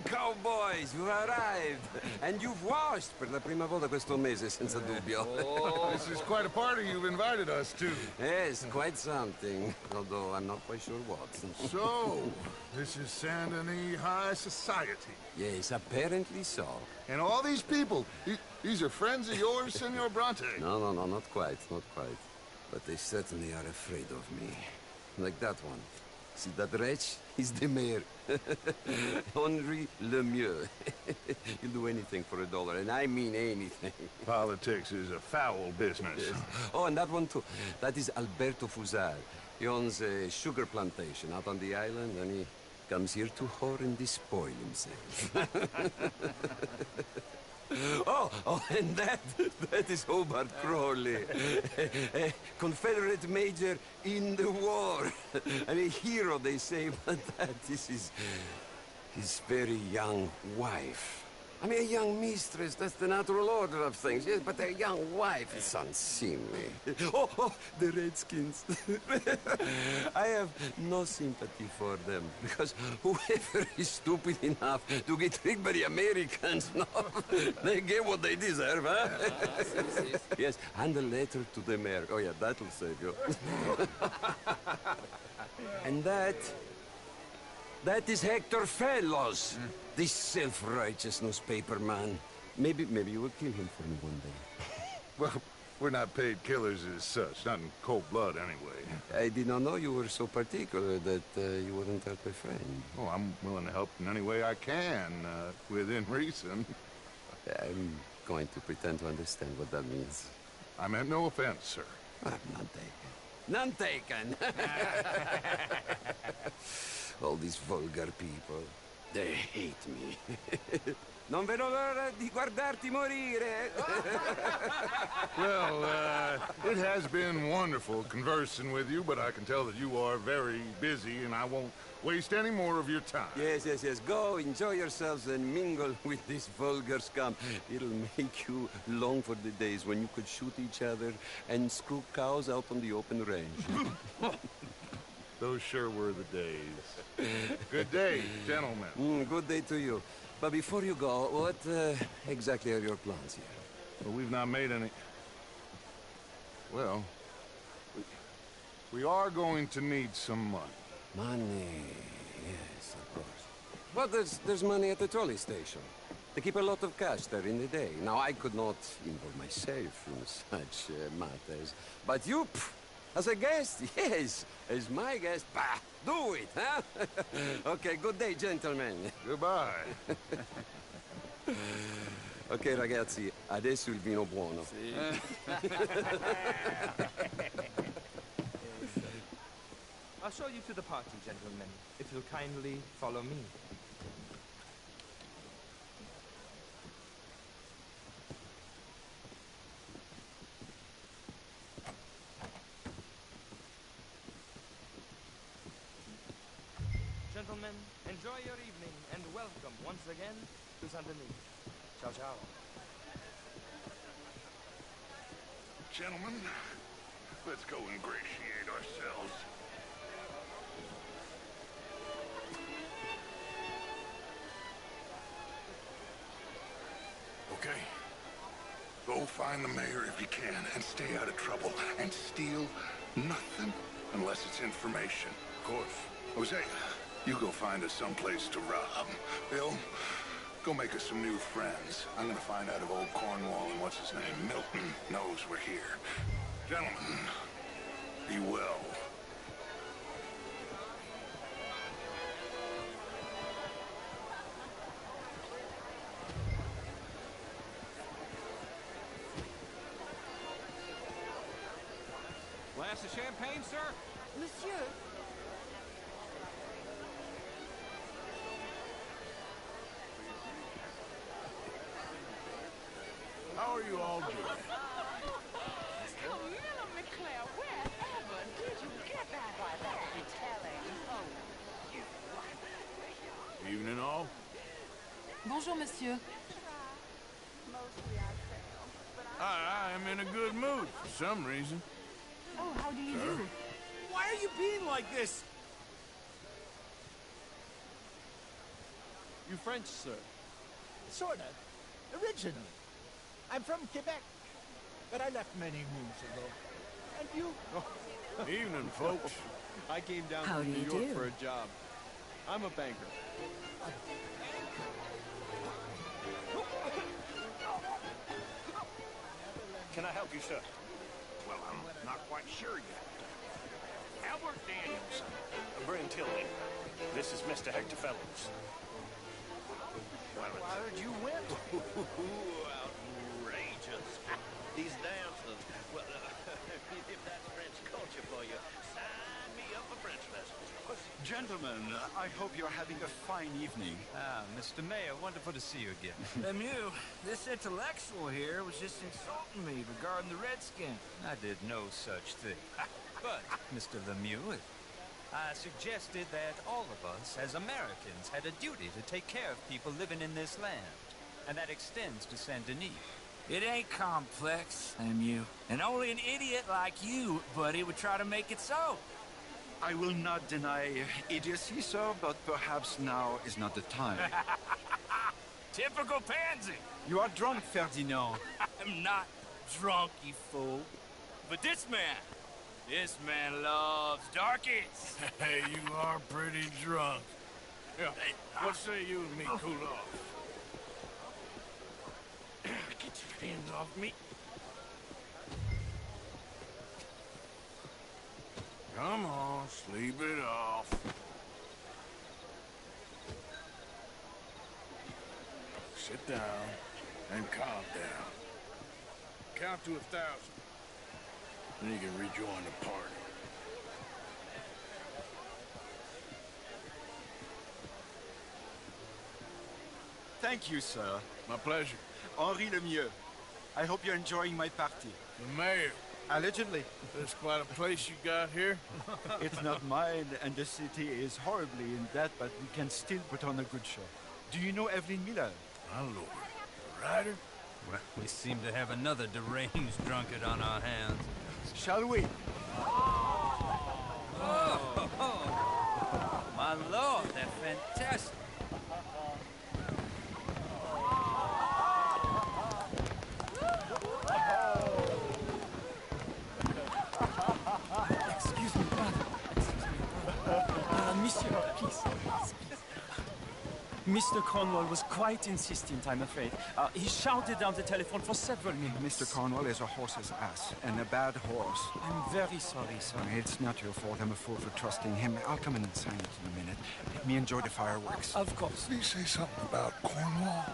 Cowboys, you've arrived. And you've washed per la prima volta questo mese, senza dubbio. Oh, this is quite a party you've invited us to. Yes, quite something. Although I'm not quite sure what. So, this is Saint Denis High Society. Yes, apparently so. And all these people, these are friends of yours, Senor Bronte? No, not quite, not quite. But they certainly are afraid of me. Like that one. See that wretch? He's the mayor. Henri Lemieux. He'll do anything for $1, and I mean anything. Politics is a foul business. Yes. Oh, and that one too. That is Alberto Fusar. He owns a sugar plantation out on the island, and he comes here to whore and despoil himself. Oh, and that is Hobart Crawley, a Confederate major in the war, and a hero, they say, but that is his very young wife. I mean, a young mistress, that's the natural order of things, yes, but a young wife is unseemly. Oh, the Redskins. I have no sympathy for them, because whoever is stupid enough to get tricked by the Americans, no, they get what they deserve, huh? Yes, and a letter to the mayor. Oh, yeah, that'll save you. And that is Hector Fellows. This self-righteous newspaper man. Maybe you will kill him for me one day. Well, we're not paid killers as such, not in cold blood anyway. I did not know you were so particular that you wouldn't help a friend. Oh, I'm willing to help in any way I can, within reason. I'm going to pretend to understand what that means. I meant no offense, sir. None taken. None taken! All these vulgar people. They hate me. Non vedo l'ora di guardarti morire. Well, it has been wonderful conversing with you, but I can tell that you are very busy, and I won't waste any more of your time. Yes, yes, yes. Go, enjoy yourselves, and mingle with this vulgar scum. It'll make you long for the days when you could shoot each other and screw cows out on the open range. Those sure were the days. Good day, gentlemen. Good day to you. But before you go, what exactly are your plans here? Well, we've not made any... Well, we are going to need some money. Money, yes, of course. But there's money at the trolley station. They keep a lot of cash there in the day. Now, I could not involve myself in such matters. But you, as a guest, yes, as my guest, bah, do it, huh? Okay, good day, gentlemen. Goodbye. Ok, ragazzi, adesso il vino buono. I'll show you to the party, gentlemen, if you'll kindly follow me. Gentlemen, enjoy your evening and welcome once again to Saint Denis. Ciao, ciao. Gentlemen, let's go ingratiate ourselves. Okay. Go find the mayor if you can and stay out of trouble. And steal nothing unless it's information. Of course. Jose, you go find us someplace to rob. Bill, go make us some new friends. I'm gonna find out if old Cornwall and what's his name, Milton, knows we're here. Gentlemen, be well. Glass of champagne, sir? Monsieur. How are you all doing? Camilla McClare, wherever did you get that by that Italian? Oh, Evening all. Bonjour, monsieur. I am in a good mood for some reason. Oh, how do you Sir? do? Why are you being like this? You French, sir? Sorta. Originally. I'm from Quebec, but I left many moons ago. And you? Evening, folks. I came down How from do New you York do? for a job. I'm a banker. Can I help you, sir? Well, I'm not quite sure yet. Albert Daniels. Bryn Tilly. This is Mr. Hector Fellows. Well, I heard you went. Outrageous. These dancers. Well, if that's French culture for you, sign me up for French lessons. Gentlemen, I hope you're having a fine evening. Ah, Mr. Mayor, wonderful to see you again. Lemieux, this intellectual here was just insulting me regarding the Redskins. I did no such thing. But, Mr. Lemieux, I suggested that all of us, as Americans, had a duty to take care of people living in this land. And that extends to Saint Denis. It ain't complex, Lemieux. And only an idiot like you, buddy, would try to make it so. I will not deny idiocy, sir, but perhaps now is not the time. Typical pansy. You are drunk, Ferdinand. I'm not drunk, you fool. But this man loves darkies. Hey, you are pretty drunk. Yeah, what say you and me cool off? Get your hands off me. Come on, sleep it off. Sit down and calm down. Count to 1,000. Then you can rejoin the party. Thank you, sir. My pleasure. Henri Lemieux. I hope you're enjoying my party. The mayor. Allegedly. That's quite a place you got here. It's not mine, and the city is horribly in debt, but we can still put on a good show. Do you know Evelyn Miller? My lord. Ryder? Well, we seem to have another deranged drunkard on our hands. Shall we? Oh, my lord, they're fantastic. Excuse me, brother. Monsieur, please. Mr. Cornwall was quite insistent, I'm afraid. He shouted down the telephone for several minutes. Mr. Cornwall is a horse's ass, and a bad horse. I'm very sorry, sir. It's not your fault. I'm a fool for trusting him. I'll come in and sign it in a minute. Let me enjoy the fireworks. Of course. Did he say something about Cornwall?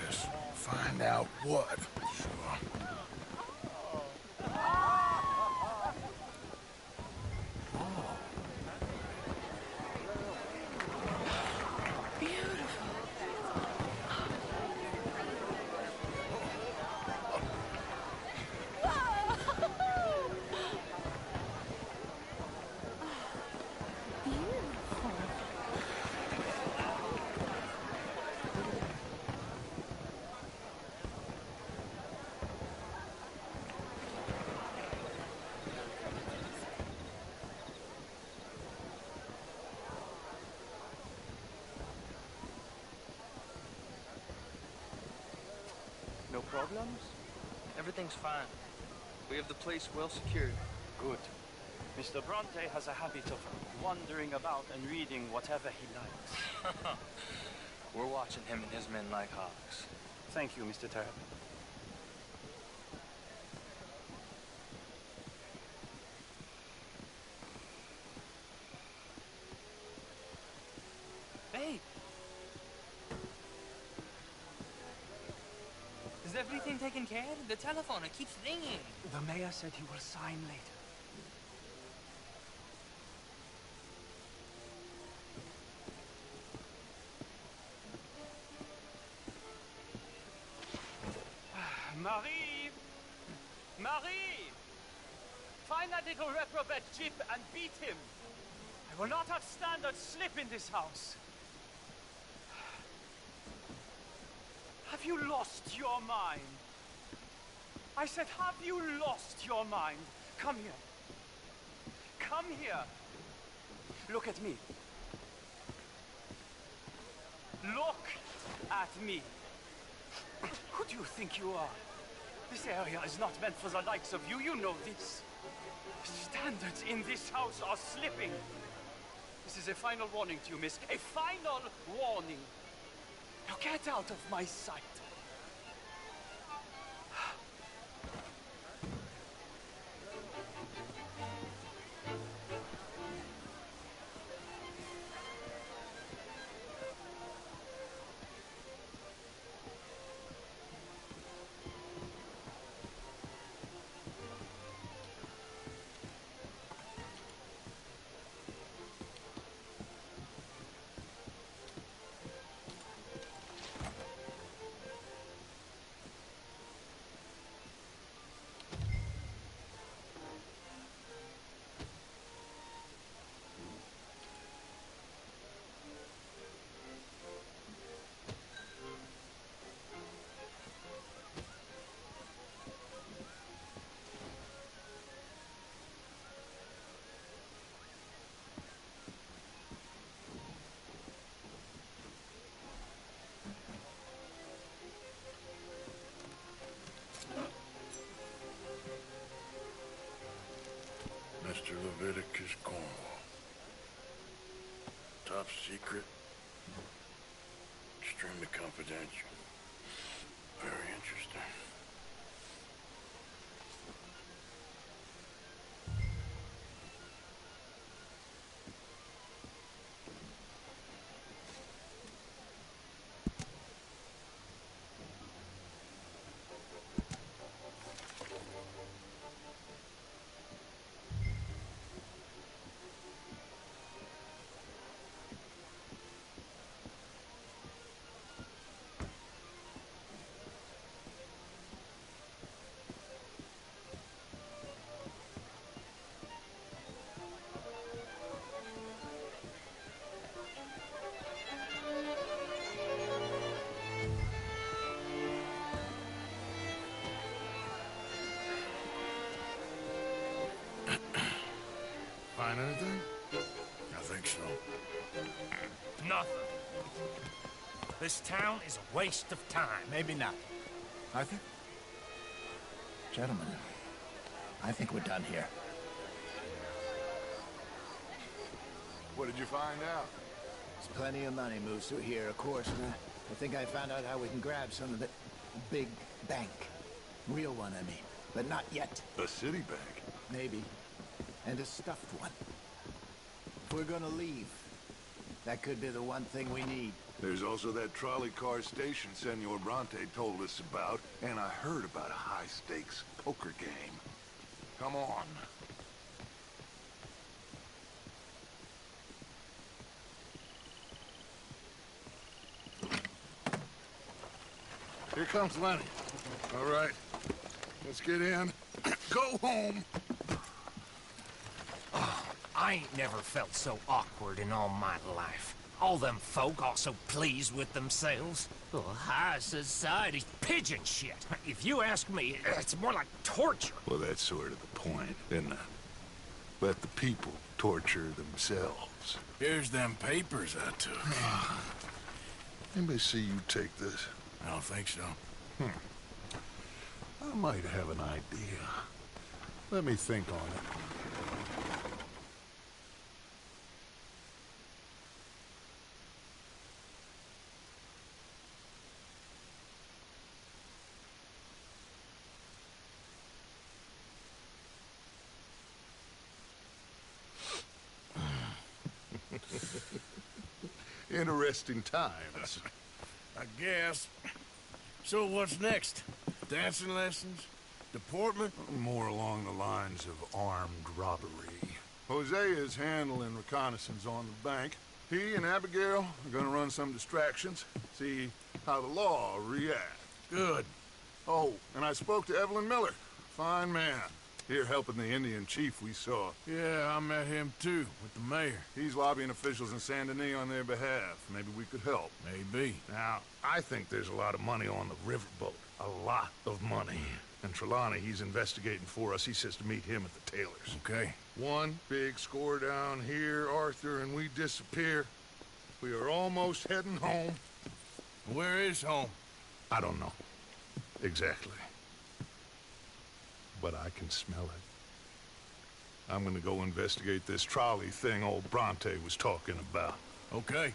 Yes. Find out what. Sure. No problems? Everything's fine. We have the place well secured. Good. Mr. Bronte has a habit of wandering about and reading whatever he likes. We're watching him and his men like hawks. Thank you, Mr. Terrapin. Babe! Is everything taken care of? The telephone, it keeps ringing. The mayor said he will sign later. Marie! Marie! Find that little reprobate Jip and beat him. I will not have standards slip in this house. Have you lost your mind? I said, have you lost your mind? Come here. Come here. Look at me. Look at me. Who do you think you are? This area is not meant for the likes of you. You know this. Standards in this house are slipping. This is a final warning to you, miss. A final warning. Now get out of my sight. Mr. Leviticus Cornwall. Top secret. Extremely confidential. Very interesting. find anything? I think so. Nothing. This town is a waste of time. Maybe not. Arthur? Gentlemen, I think we're done here. What did you find out? There's plenty of money moves through here, of course, and I think I found out how we can grab some of the big bank. Real one, I mean. But not yet. A city bank? Maybe. And a stuffed one. If we're gonna leave, that could be the one thing we need. There's also that trolley car station Senor Bronte told us about, and I heard about a high-stakes poker game. Come on. Here comes Lenny. All right, let's get in. Go home. I ain't never felt so awkward in all my life. All them folk all so pleased with themselves. Oh, high society's pigeon shit. If you ask me, it's more like torture. Well, that's sort of the point, isn't it? Let the people torture themselves. Here's them papers I took. Anybody see you take this? I don't think so. I might have an idea. Let me think on it. Interesting times. I guess. So what's next? Dancing lessons? Deportment? More along the lines of armed robbery. Hosea is handling reconnaissance on the bank. He and Abigail are gonna run some distractions, see how the law reacts. Good. Oh, and I spoke to Evelyn Miller. Fine man. Here helping the Indian chief we saw. Yeah, I met him too, with the mayor. He's lobbying officials in Saint Denis on their behalf. Maybe we could help. Maybe. Now, I think there's a lot of money on the riverboat. A lot of money. And Trelawney, he's investigating for us. He says to meet him at the Taylors. Okay. One big score down here, Arthur, and we disappear. We are almost heading home. Where is home? I don't know. Exactly. But I can smell it. I'm gonna go investigate this trolley thing old Bronte was talking about. Okay.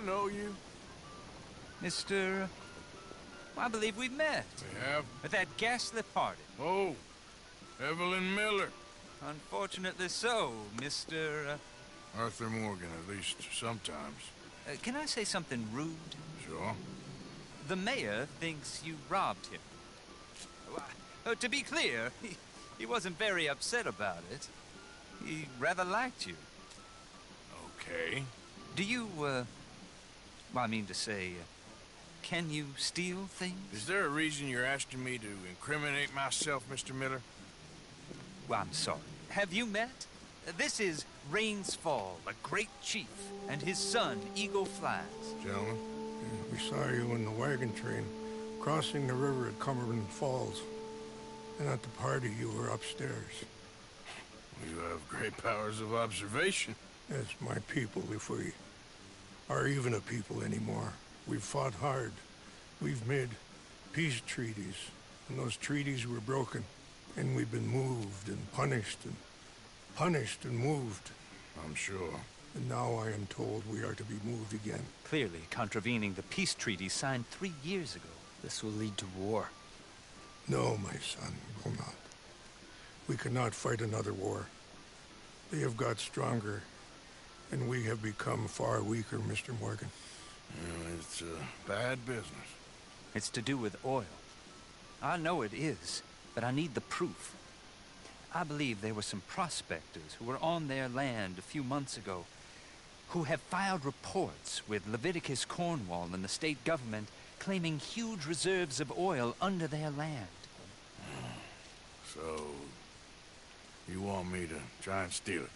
know you. Mr. I believe we've met. We have? At that ghastly party. Oh, Evelyn Miller. Unfortunately so, Mr. Arthur Morgan, at least sometimes. Can I say something rude? Sure. The mayor thinks you robbed him. To be clear, he wasn't very upset about it. He rather liked you. Okay. Do you, well, I mean to say, can you steal things? Is there a reason you're asking me to incriminate myself, Mr. Miller? Well, I'm sorry. Have you met? This is Rains Fall, a great chief, and his son, Eagle Flies. Gentlemen, we saw you in the wagon train crossing the river at Cumberland Falls. And at the party, you were upstairs. You have great powers of observation. Yes, my people, if we are even a people anymore. We've fought hard. We've made peace treaties, and those treaties were broken. And we've been moved and punished and moved. I'm sure. And now I am told we are to be moved again. Clearly contravening the peace treaty signed 3 years ago. This will lead to war. No, my son, it will not. We cannot fight another war. They have got stronger, and we have become far weaker, Mr. Morgan. It's bad business. It's to do with oil. I know it is, but I need the proof. I believe there were some prospectors who were on their land a few months ago who have filed reports with Leviticus Cornwall and the state government claiming huge reserves of oil under their land. So, you want me to try and steal it?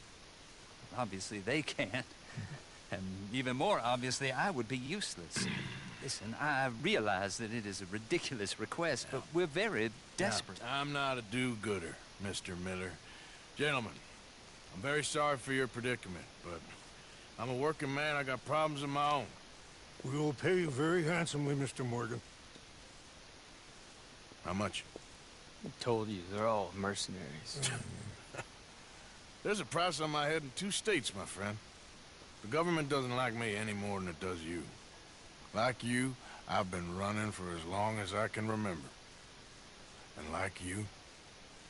Obviously they can't. And even more obviously, I would be useless. Listen, I realize that it is a ridiculous request, but we're very desperate. Now, I'm not a do-gooder, Mr. Miller. Gentlemen, I'm very sorry for your predicament, but I'm a working man. I got problems of my own. We will pay you very handsomely, Mr. Morgan. How much? I told you, they're all mercenaries. There's a price on my head in 2 states, my friend. The government doesn't like me any more than it does you. Like you, I've been running for as long as I can remember. And like you,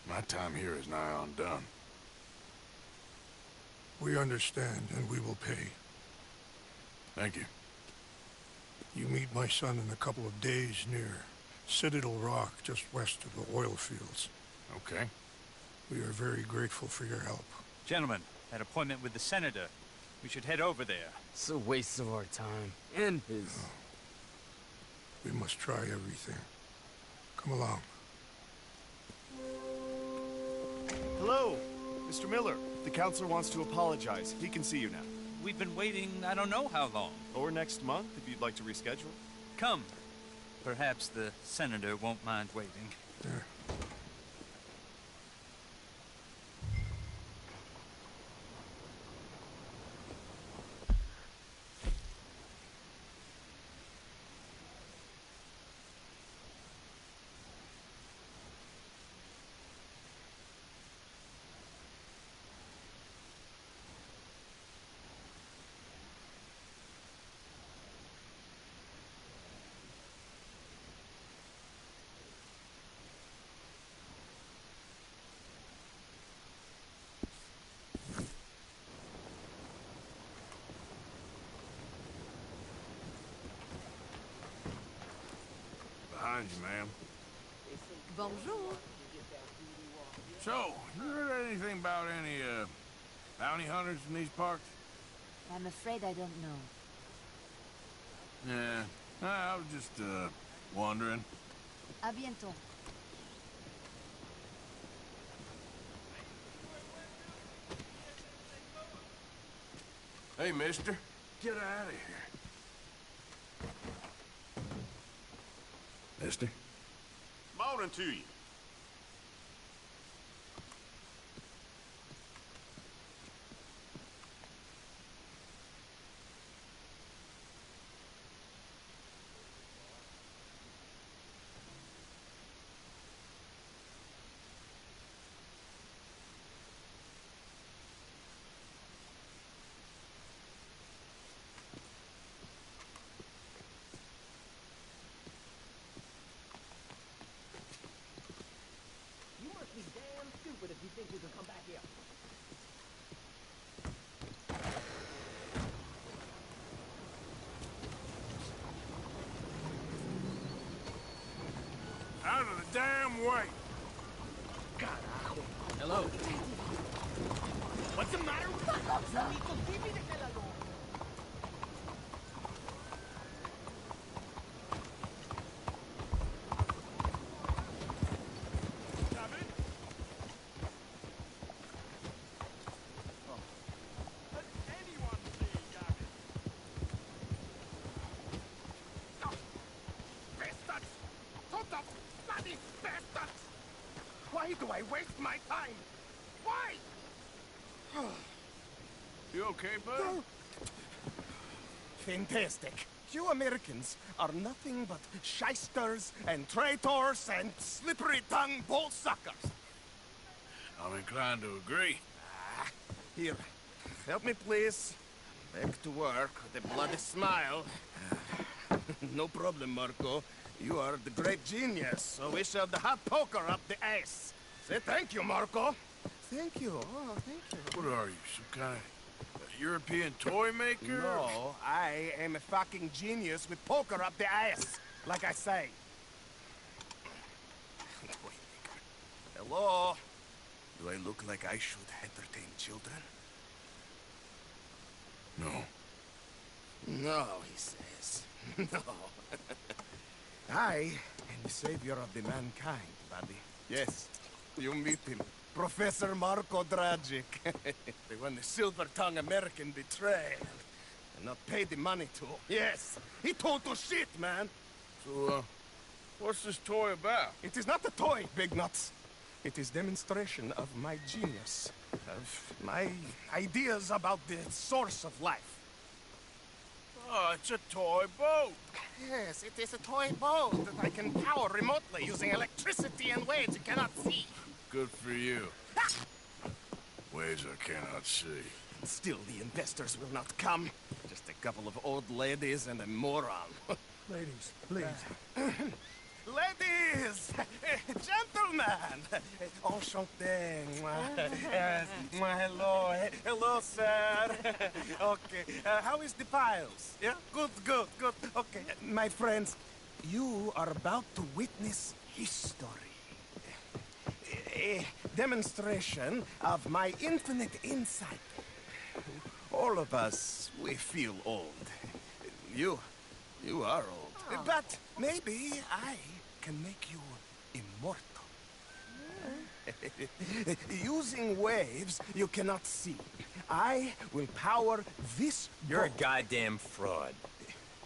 my time here is nigh undone. We understand, and we will pay. Thank you. You meet my son in a couple of days near Citadel Rock, just west of the oil fields. Okay. We are very grateful for your help. Gentlemen, that appointment with the senator. We should head over there. It's a waste of our time. And his. Oh. We must try everything. Come along. Hello, Mr. Miller. The counselor wants to apologize. He can see you now. We've been waiting I don't know how long. Or next month, if you'd like to reschedule. Come. Perhaps the senator won't mind waiting. There. Behind you, ma'am. Bonjour. So, you heard anything about any, bounty hunters in these parts? I'm afraid I don't know. Yeah, I was just, wondering. A bientôt. Hey, mister. Get out of here. Mister? Morning to you. way! Hello. What's the matter with Bastards! Total bloody bastards! Why do I waste my time? Why? You okay, bud? Fantastic. You Americans are nothing but shysters and traitors and slippery-tongued bull suckers. I'm inclined to agree. Here, help me, please. Back to work with a bloody smile. No problem, Marco. You are the great genius, so we shove the hot poker up the ass. Say thank you, Marco. Thank you. Oh, thank you. What are you, some kind of European toy maker? No, I am a fucking genius with poker up the ass, like I say. Toy maker. Hello? Do I look like I should entertain children? No. No, he says. No. I am the savior of the mankind, buddy. Yes, you meet him. Professor Marco Dragic. The one the silver-tongued American betrayed and not paid the money to. Yes, he total shit, man. So, what's this toy about? It is not a toy, Big Nuts. It is demonstration of my genius, of my ideas about the source of life. Oh, it's a toy boat. Yes, it is a toy boat that I can power remotely using electricity and waves you cannot see. Good for you. Waves I cannot see. Still, the investors will not come. Just a couple of old ladies and a moron. Ladies, please. Ladies! Gentlemen! Enchanté. Yes. Hello. Hello, sir. Okay. How is the piles? Yeah? Good, good, good. Okay. My friends, you are about to witness history. A demonstration of my infinite insight. All of us, we feel old. You are old. But maybe I can make you immortal. Using waves you cannot see, I will power this You're a boat. goddamn fraud.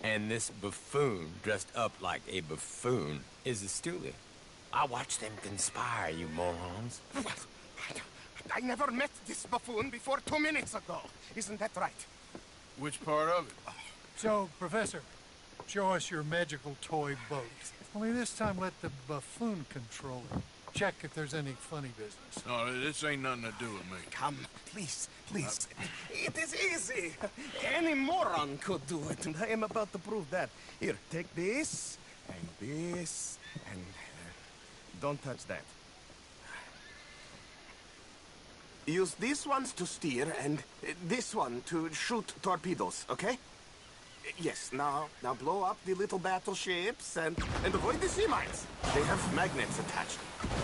And this buffoon, dressed up like a buffoon, is a stoolie. I watched them conspire, you morons. I never met this buffoon before 2 minutes ago. Isn't that right? Which part of it? So, Professor, show us your magical toy boat. Only this time let the buffoon control it. Check if there's any funny business. No, this ain't nothing to do with me. Come, please, please. It is easy. Any moron could do it, and I am about to prove that. Here, take this, and don't touch that. Use these ones to steer, and this one to shoot torpedoes, okay? Yes, now blow up the little battleships and avoid the sea mines. They have magnets attached.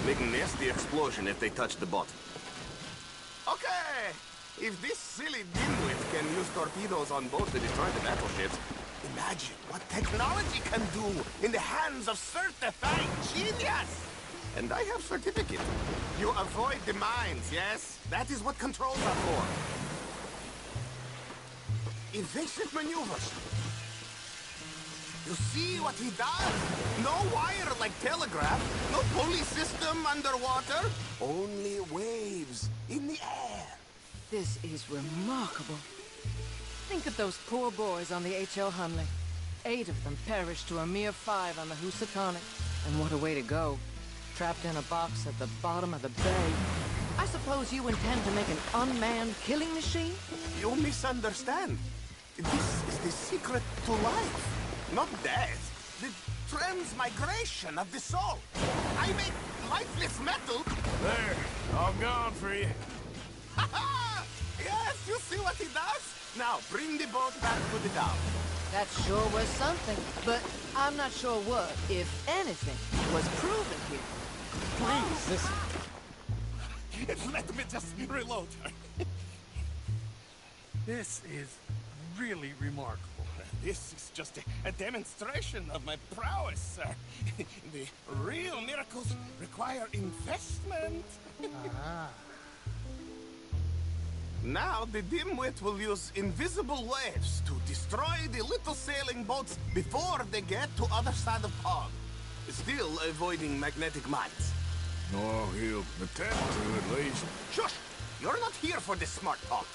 Make a nasty explosion if they touch the boat. Okay! If this silly dimwit can use torpedoes on boat to destroy the battleships, imagine what technology can do in the hands of certified genius! And I have certificate. You avoid the mines, yes? That is what controls are for. Evasive maneuvers. You see what he does? No wire like telegraph, no pulley system underwater, only waves in the air. This is remarkable. Think of those poor boys on the H.L. Hunley. 8 of them perished to a mere 5 on the Housatonic. And what a way to go. Trapped in a box at the bottom of the bay. I suppose you intend to make an unmanned killing machine? You misunderstand. This is the secret to life. Not death. The transmigration of the soul. I make lifeless metal. There, all gone for you. Yes, you see what he does? Now, bring the boat back to the dock. That sure was something, but I'm not sure what, if anything, was proven here. Please, listen. Let me just reload. This is really remarkable. This is just a demonstration of my prowess, sir. The real miracles require investment. Now the dimwit will use invisible waves to destroy the little sailing boats before they get to other side of pond. Still avoiding magnetic mines. Oh, he'll attempt to at least. Shush! You're not here for this smart talk.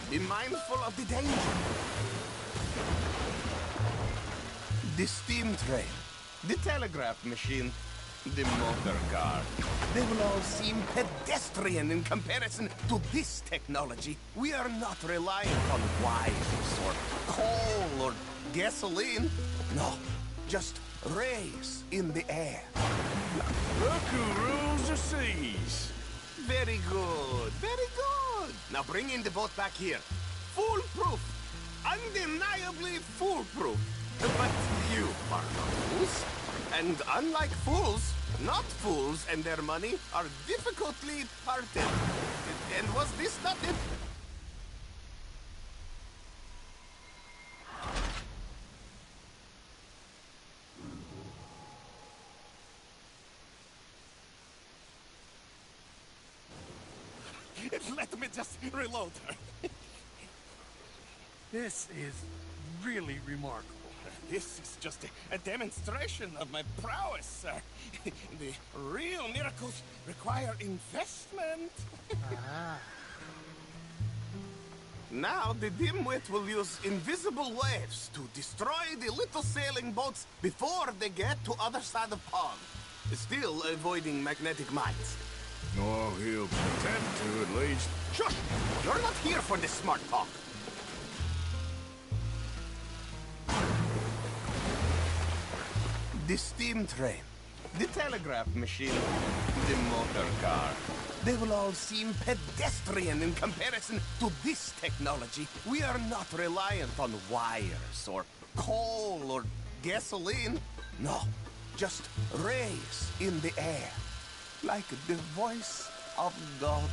Be mindful of the danger. The steam train, the telegraph machine, the motor car. They will all seem pedestrian in comparison to this technology. We are not relying on wires or coal or gasoline. No, just rays in the air. Look who rules the seas. Very good, very good. Now bring in the boat back here. Foolproof. Undeniably foolproof. But you are not fools. And unlike fools, not fools and their money are difficultly parted. And was this not it? Let me just reload. This is really remarkable. This is just a demonstration of my prowess, sir. The real miracles require investment. Now the dimwit will use invisible waves to destroy the little sailing boats before they get to other side of pond. Still avoiding magnetic mines. Oh, he'll attempt to at least. Shush! You're not here for this smart talk. The steam train, the telegraph machine, the motor car. They will all seem pedestrian in comparison to this technology. We are not reliant on wires or coal or gasoline. No, just rays in the air. Like the voice of God.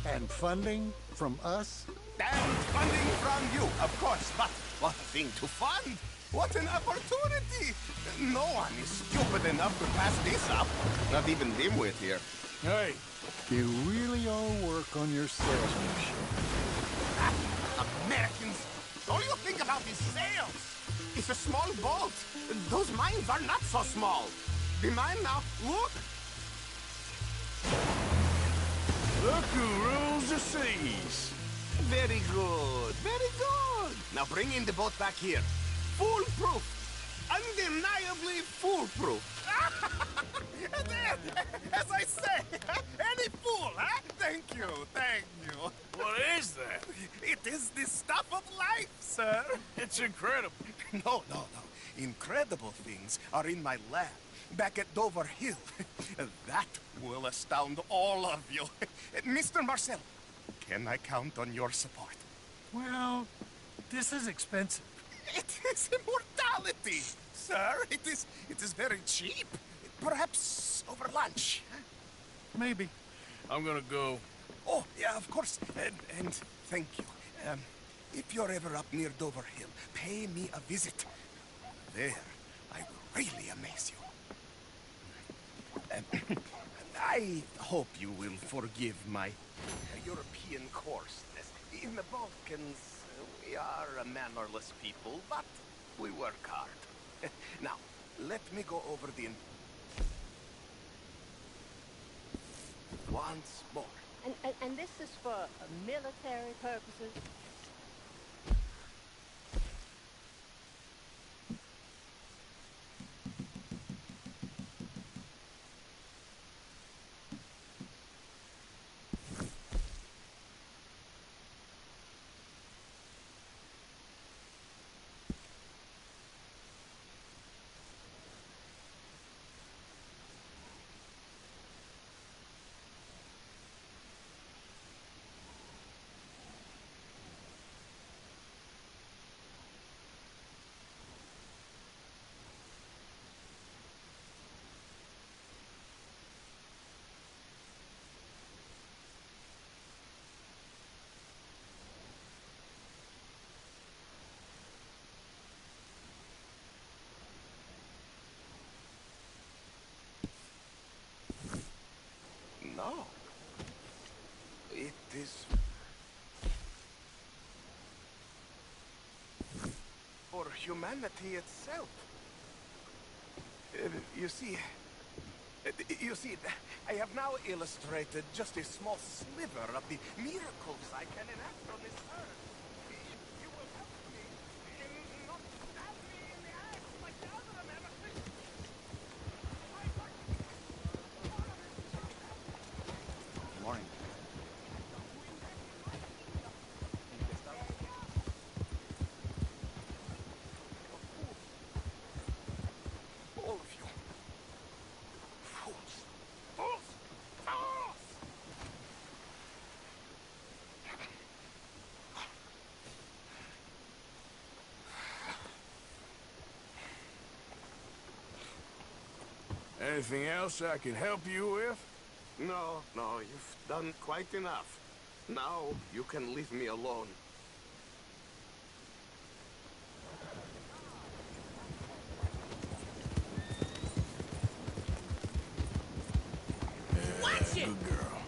And funding from us? And funding from you, of course. But what a thing to fund! What an opportunity! No one is stupid enough to pass this up. Not even Dimwit here. Hey, You really all work on your salesmanship. Americans! All you think about is sales! It's a small boat. Those mines are not so small. The mine now, look! Look who rules the seas. Very good, very good. Now bring in the boat back here. Foolproof! Undeniably foolproof! As I say, any fool, huh? Thank you, thank you. What is that? It is the stuff of life, sir. It's incredible. No. Incredible things are in my lab, back at Dover Hill. That will astound all of you. Mr. Marcel, can I count on your support? Well, this is expensive. It is immortality, sir. It is very cheap. Perhaps over lunch. Maybe. I'm gonna go. Oh, yeah, of course. And thank you. If you're ever up near Dover Hill, pay me a visit. There, I will really amaze you. I hope you will forgive my European coarseness. In the Balkans, we are a mannerless people, but we work hard. Now, let me go over the... once more. And this is for military purposes? humanity itself. You see, I have now illustrated just a small sliver of the miracles I can enact on this earth. You will help me in not stab me in the ass like the other Americans. Good morning. All of you. Fools! Fools! Fools! Anything else I can help you with? No, you've done quite enough. Now you can leave me alone. Watch it! Good girl.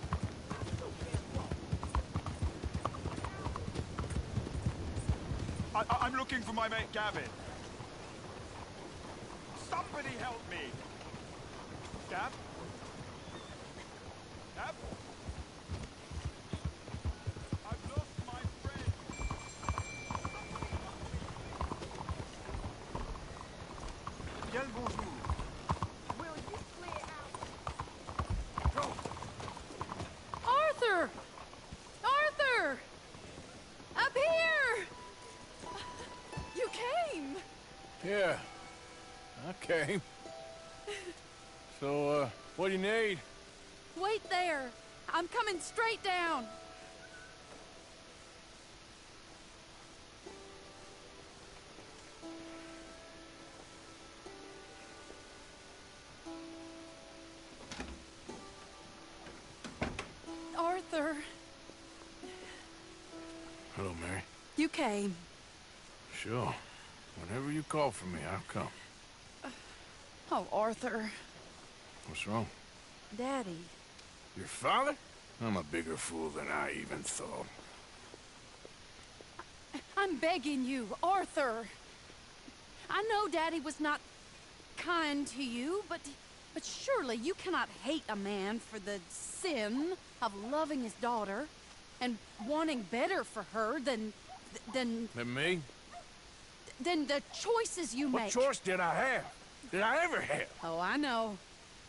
I'm looking for my mate Gavin. Somebody help me! Gav? Gav? I've lost my friend. Bien le bonjour. Will you clear out? Go! Arthur! Arthur! Up here! You came! Yeah, I came. So, what do you need? Wait there! I'm coming straight down! Arthur, Hello, Mary. you came. Sure. Whenever you call for me, I'll come. Oh, Arthur. What's wrong? Daddy. Your father? I'm a bigger fool than I even thought. I'm begging you, Arthur. I know Daddy was not kind to you, but surely you cannot hate a man for the sin of loving his daughter and wanting better for her than Than me? than the choices you What make. choice did I have? Did I ever have? Oh, I know.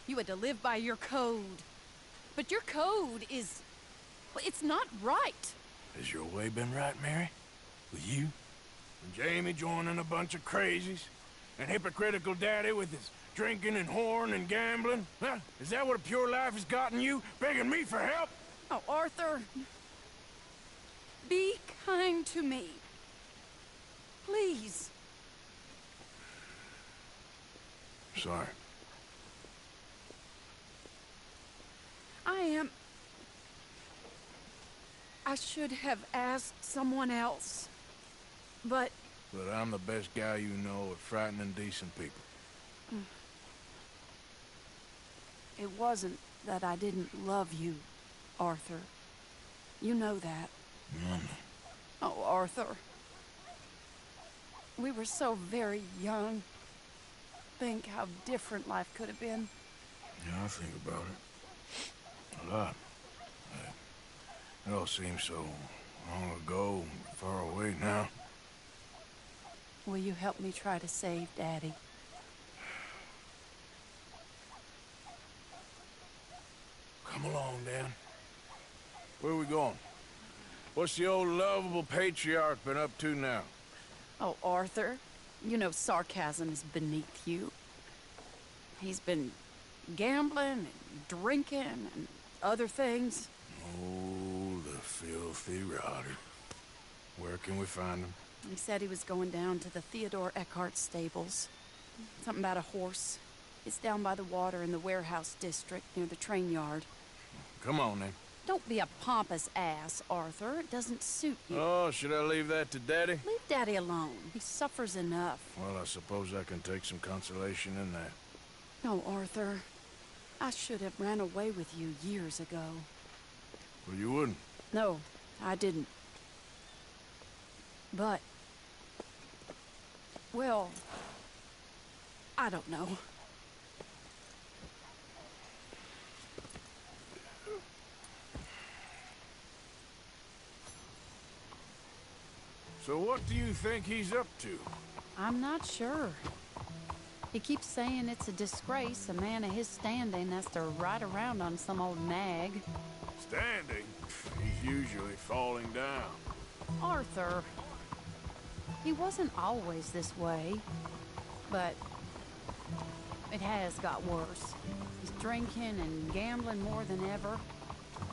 You had to live by your code. But your code is... well, it's not right. Has your way been right, Mary? With you? And Jamie joining a bunch of crazies? And hypocritical daddy with his drinking and whoring and gambling? Huh? Is that what a pure life has gotten you? Begging me for help? Oh, Arthur. Be kind to me. Please. Sorry. I should have asked someone else. But... But I'm the best guy you know at frightening decent people. it wasn't that I didn't love you, Arthur. You know that. Oh, Arthur. We were so very young. Think how different life could have been. Yeah, I think about it. A lot. It all seems so long ago, far away now. Will you help me try to save Daddy? Come along, Dan. Where are we going? What's the old lovable patriarch been up to now? Oh, Arthur, you know sarcasm is beneath you. He's been gambling and drinking and other things. Oh, the filthy rotter. Where can we find him? He said he was going down to the Theodore Eckhart stables. Something about a horse. It's down by the water in the warehouse district near the train yard. Come on, then. Don't be a pompous ass, Arthur. It doesn't suit you. Oh, should I leave that to Daddy? Leave Daddy alone. He suffers enough. Well, I suppose I can take some consolation in that. No, Arthur. I should have ran away with you years ago. Well, you wouldn't. No, I didn't. But... Well, I don't know. So what do you think he's up to? I'm not sure. He keeps saying it's a disgrace a man of his standing has to ride around on some old nag. Standing? He's usually falling down. Arthur. He wasn't always this way, but it has got worse. He's drinking and gambling more than ever,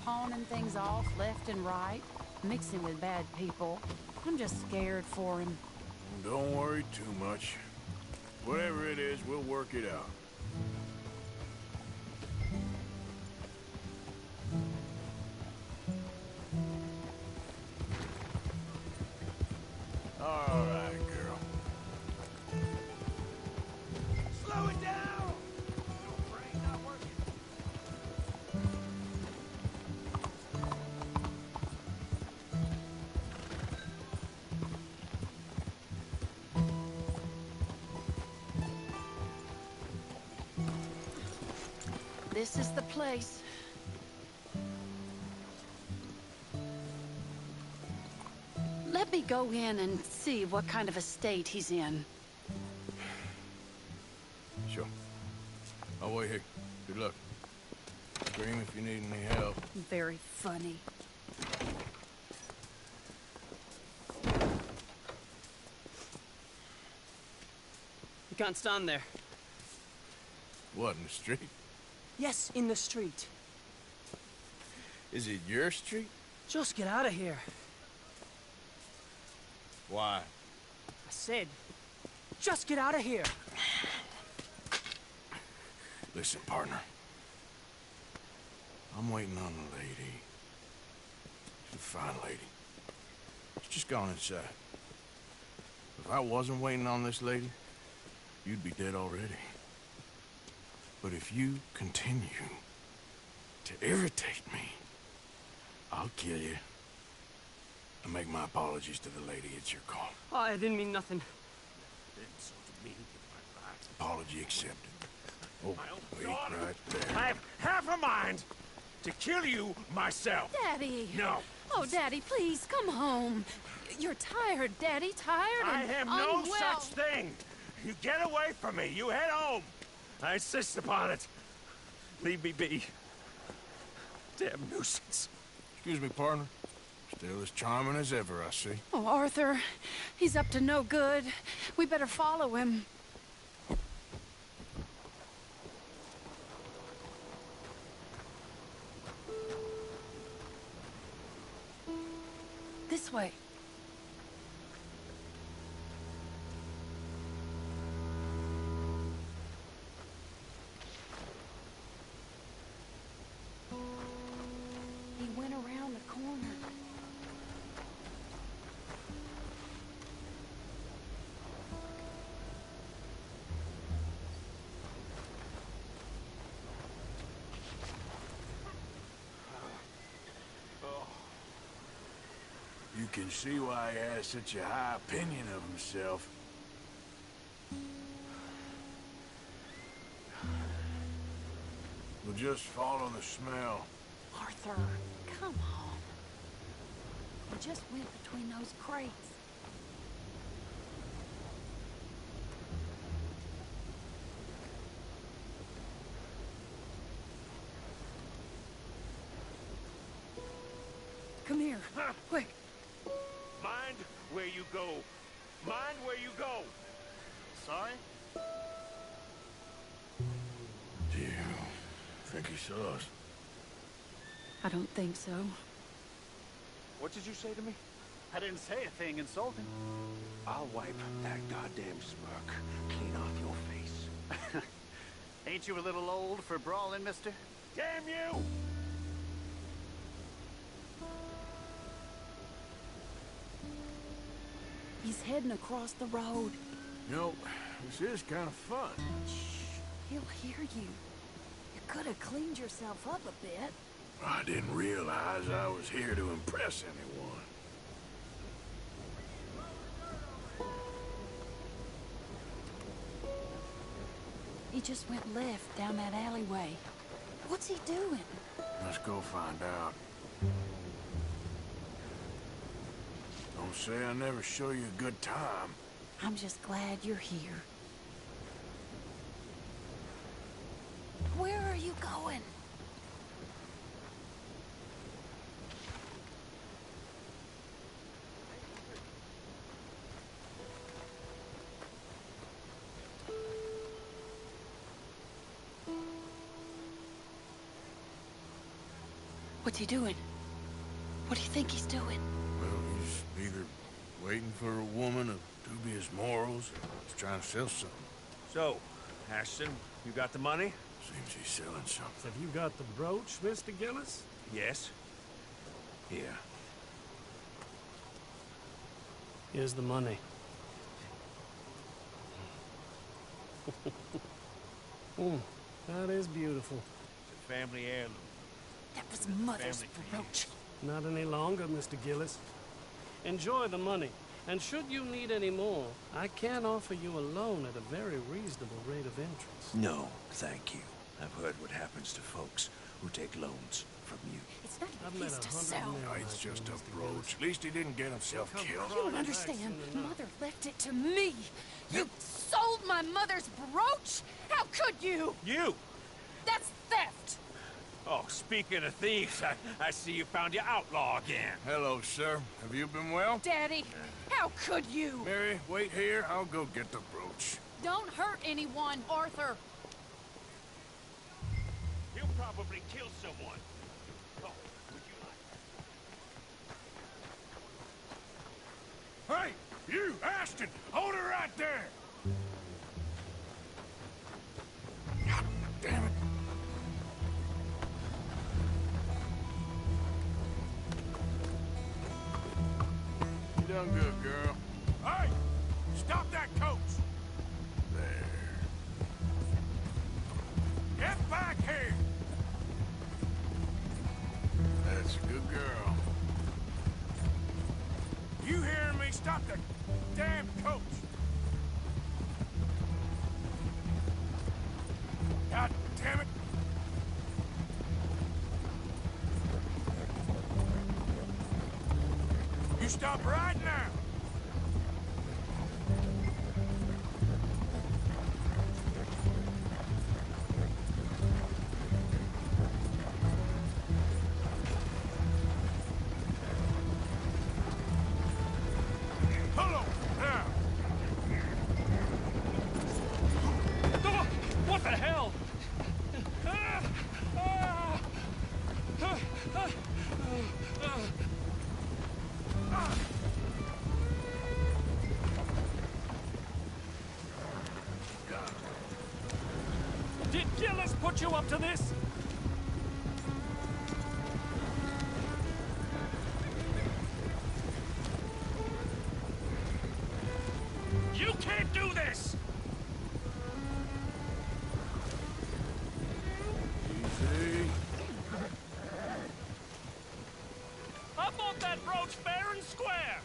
pawning things off left and right, mixing with bad people. I'm just scared for him. Don't worry too much. Whatever it is, we'll work it out. All right, girl. Slow it down! This is the place. Let me go in and see what kind of a state he's in. Sure. I'll wait here. Good luck. Scream if you need any help. Very funny. You can't stand there. What, in the street? Yes, in the street. Is it your street? Just get out of here. Why? I said, just get out of here. Listen, partner. I'm waiting on the lady. She's a fine lady. She's just gone inside. If I wasn't waiting on this lady, you'd be dead already. But if you continue to irritate me, I'll kill you. And make my apologies to the lady. It's your call. Oh, I didn't mean nothing. Apology accepted. Oh, wait right there. I have half a mind to kill you myself. Daddy! No. Oh, Daddy, please, come home. You're tired, Daddy, tired I and have no unwell. such thing. You get away from me. You head home. I insist upon it. Leave me be. Damn nuisance. Excuse me, partner. Still as charming as ever, I see. Oh, Arthur, he's up to no good. We better follow him. This way. He went around the corner. You can see why he has such a high opinion of himself. We'll just follow the smell. Arthur, come on. We just went between those crates. Come here, quick. Mind where you go. Mind where you go. Sorry? Do you think he saw us? I don't think so. What did you say to me? I didn't say a thing insulting. I'll wipe that goddamn smirk clean off your face. Ain't you a little old for brawling, mister? Damn you! He's heading across the road. You know, this is kind of fun. Shh, he'll hear you. You could have cleaned yourself up a bit. I didn't realize I was here to impress anyone. He just went left down that alleyway. What's he doing? Let's go find out. Don't say I never show you a good time. I'm just glad you're here. Where are you going? What's he doing? What do you think he's doing? Well, he's either waiting for a woman of dubious morals or he's trying to sell something. So, Ashton, you got the money? Seems he's selling something. Have you got the brooch, Mr. Gillis? Yes. Here. Here's the money. That is beautiful. It's a family heirloom. That was Mother's brooch. Not any longer, Mr. Gillis. Enjoy the money. And should you need any more, I can offer you a loan at a very reasonable rate of interest. No, thank you. I've heard what happens to folks who take loans from you. It's not I've even met his to 100 sell. men Oh, like it's you, just Mr. a brooch. Gillis. At least he didn't get himself killed. You don't understand. Mother left it to me. You sold my mother's brooch? How could you? You! That's theft. Oh, speaking of thieves, I see you found your outlaw again. Hello, sir. Have you been well? Daddy, how could you? Mary, wait here. I'll go get the brooch. Don't hurt anyone, Arthur. He'll probably kill someone. Oh, would you like... Hey, you, Ashton! Hold her right there! God damn it. You done good, girl. Hey! Stop that coach! There. Get back here! That's a good girl. You hearing me? Stop the damn coach! God damn it! You stop right now! Hold on, now! What the hell? Did Gillis put you up to this? You can't do this! Easy. I bought that brooch fair and square!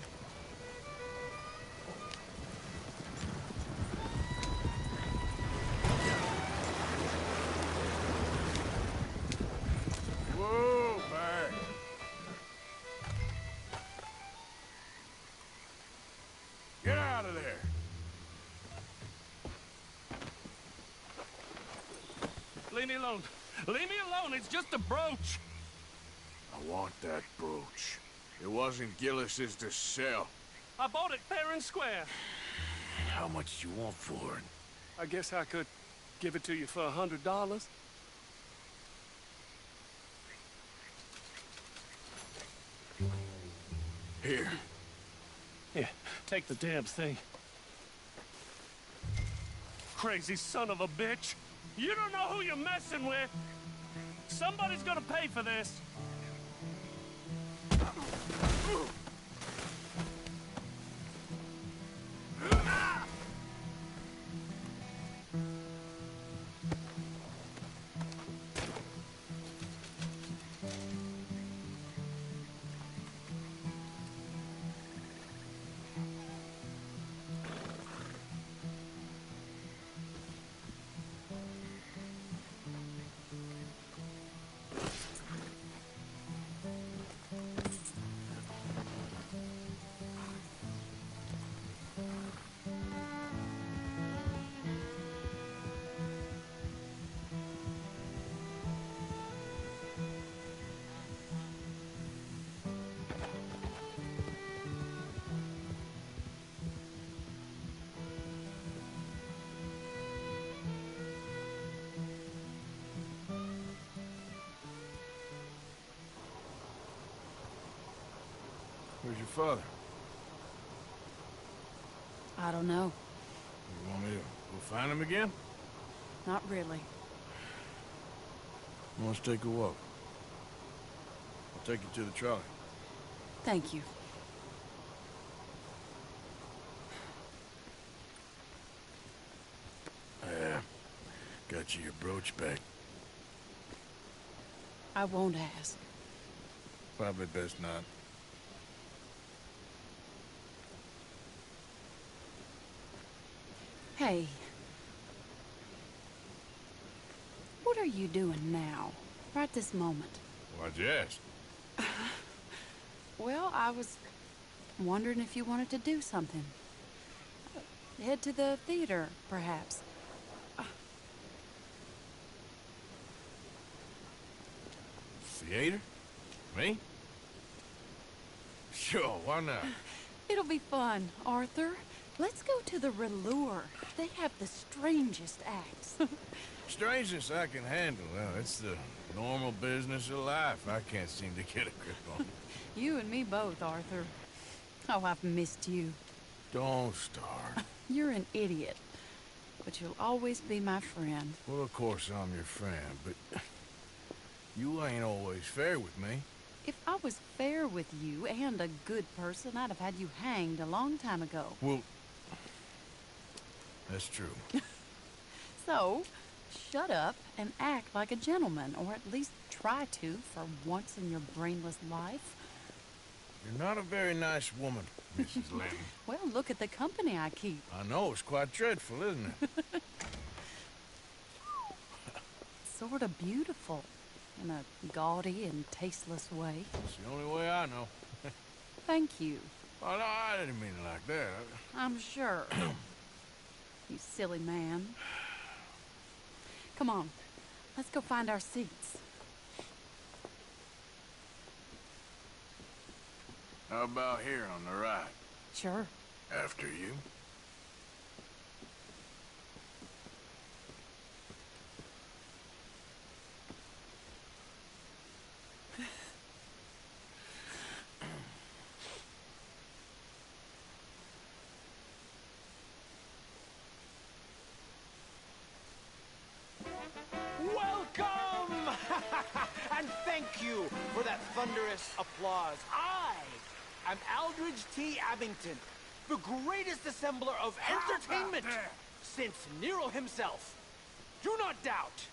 Whoa, back. Get out of there. Leave me alone. Leave me alone. It's just a brooch. I want that brooch. It wasn't Gillis's to sell. I bought it fair and square. How much do you want for it? I guess I could give it to you for $100. Here. Here, take the damn thing. Crazy son of a bitch. You don't know who you're messing with. Somebody's gonna pay for this. Where's your father? I don't know. You want me to go find him again? Not really. Let's take a walk. I'll take you to the trolley. Thank you. Yeah. Got you your brooch back. I won't ask. Probably best not. Hey. What are you doing now? Right this moment? Why'd you ask? Well, I was wondering if you wanted to do something. Head to the theater, perhaps. Theater? Me? Sure, why not? It'll be fun, Arthur. Let's go to the Relure. They have the strangest acts. Strangeness I can handle. Well, it's the normal business of life. I can't seem to get a grip on. You and me both, Arthur. Oh, I've missed you. Don't start. You're an idiot. But you'll always be my friend. Well, of course I'm your friend, but you ain't always fair with me. If I was fair with you and a good person, I'd have had you hanged a long time ago. Well, that's true. So, shut up and act like a gentleman, or at least try to for once in your brainless life. You're not a very nice woman, Mrs. Lynn. Well, look at the company I keep. I know, it's quite dreadful, isn't it? Sort of beautiful, in a gaudy and tasteless way. It's the only way I know. Thank you. Oh, no, I didn't mean it like that. I'm sure. You silly man. Come on, let's go find our seats. How about here on the right? Sure. After you. Welcome! And thank you for that thunderous applause. I am Aldridge T. Abington, the greatest assembler of entertainment since Nero himself. Do not doubt.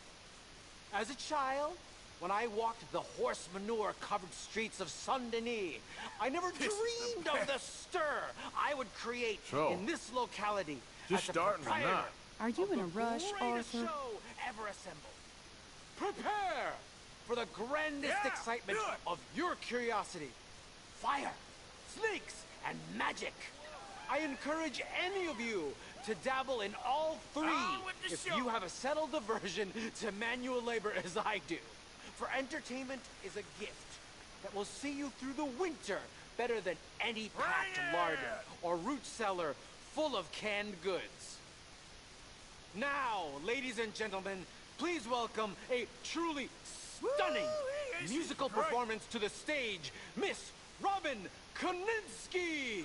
As a child, when I walked the horse manure-covered streets of Saint-Denis, I never dreamed of the stir I would create in this locality. Just as the starting or proprietor not? Are you in a rush, greatest Arthur? show ever assembled. Prepare for the grandest excitement of your curiosity. Fire, snakes, and magic. I encourage any of you to dabble in all three if you have a settled aversion to manual labor as I do. For entertainment is a gift that will see you through the winter better than any packed larder or root cellar full of canned goods. Now, ladies and gentlemen, please welcome a truly stunning musical performance to the stage, Miss Robin Koninsky!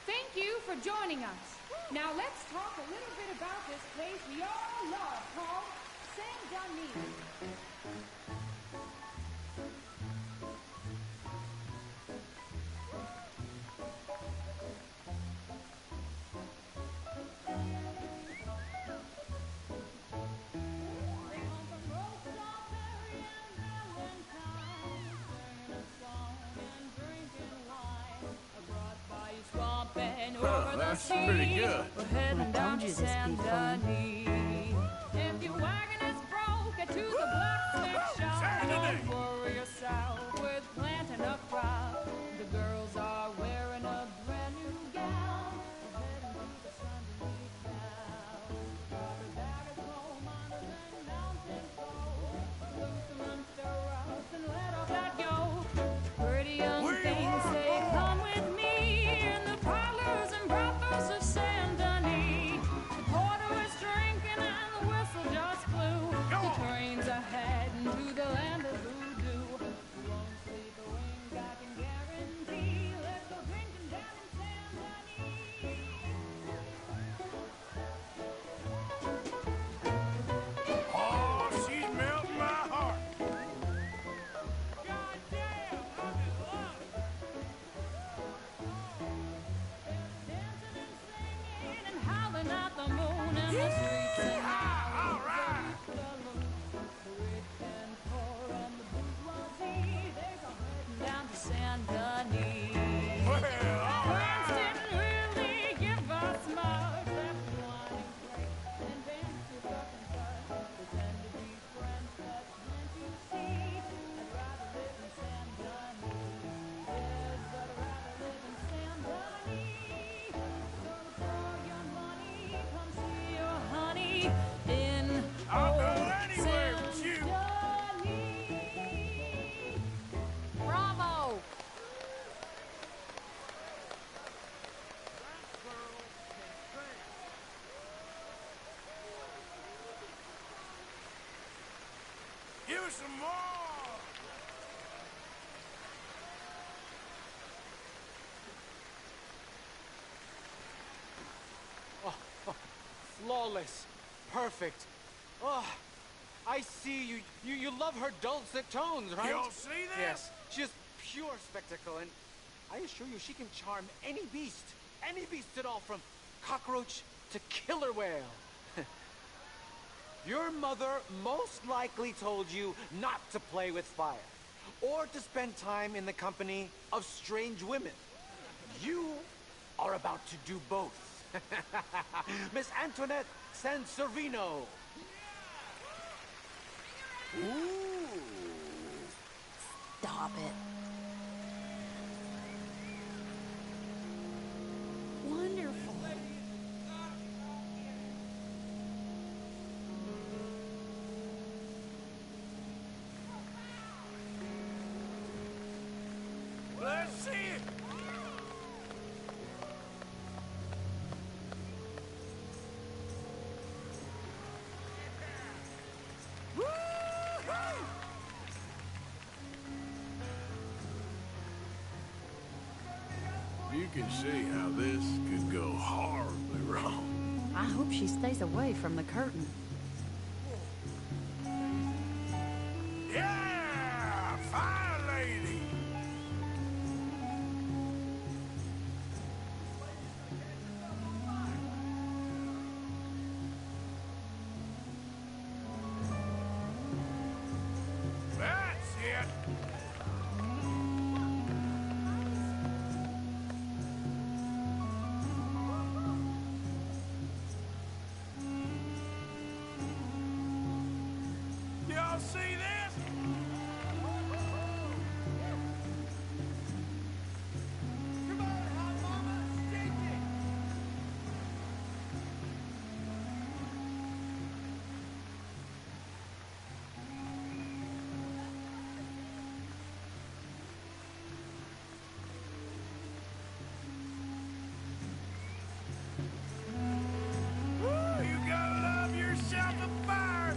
Thank you for joining us. Now let's talk a little bit about this place we all love called Saint-Denis. Huh, that's pretty good. We're heading down to this would be fun. Saint-Denis. If your wagon is broke, get to the blacksmith shop. Don't worry yourself with planting a crop. The girls are wearing a brand new gown. We're heading to the Saint-Denis town. Got a bag of coal miners and mountain folk. Loose amongst the streets and highways of each fellow. The rich and poor and the bourgeoisie, they go heading down to Saint Denis. Friends didn't really give us much. Left wine and grapes and dance to rock and touch. Pretend to be friends, but can't you see? I'd rather live in Saint Denis. Yes, I'd rather live in Saint Denis. So draw your money, come see your honey in I'll go old anywhere with you. Saint Denis. Bravo! Give us some more! Flawless. Perfect. Oh, I see you. You love her dulcet tones, right? Y'all see that? Yes. She is pure spectacle, and I assure you she can charm any beast at all, from cockroach to killer whale. Your mother most likely told you not to play with fire, or to spend time in the company of strange women. You are about to do both. Miss Antoinette Sanservino. Ooh. Stop it. Wonderful. Let's see it! You can see how this could go horribly wrong. I hope she stays away from the curtain. Yeah! Fire lady! That's it! Y'all see this? Come on, hot mama, stick it! Ooh, you gotta love yourself a fire!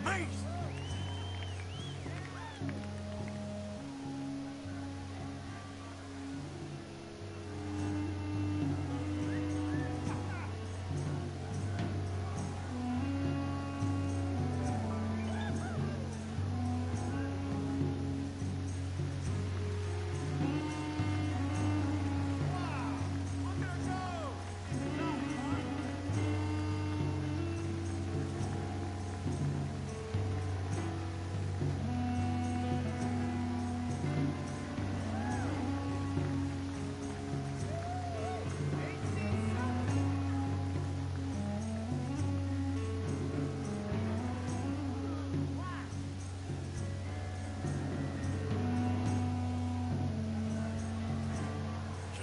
Mace!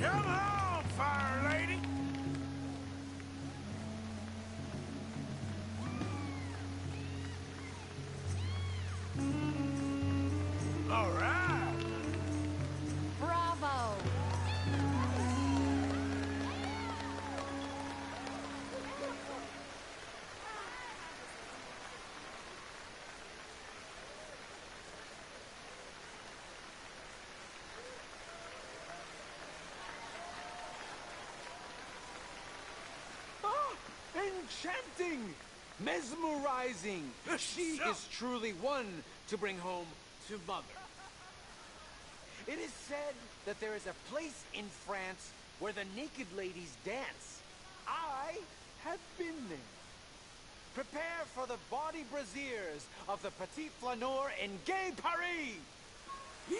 Come on, fire lady! All right! Bravo! enchanting, mesmerizing. She is truly one to bring home to mother. It is said that there is a place in France where the naked ladies dance. I have been there. Prepare for the bawdy brasiers of the Petit Flaneur in Gay Paris! Yeah!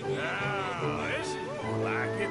Now, this is more like it.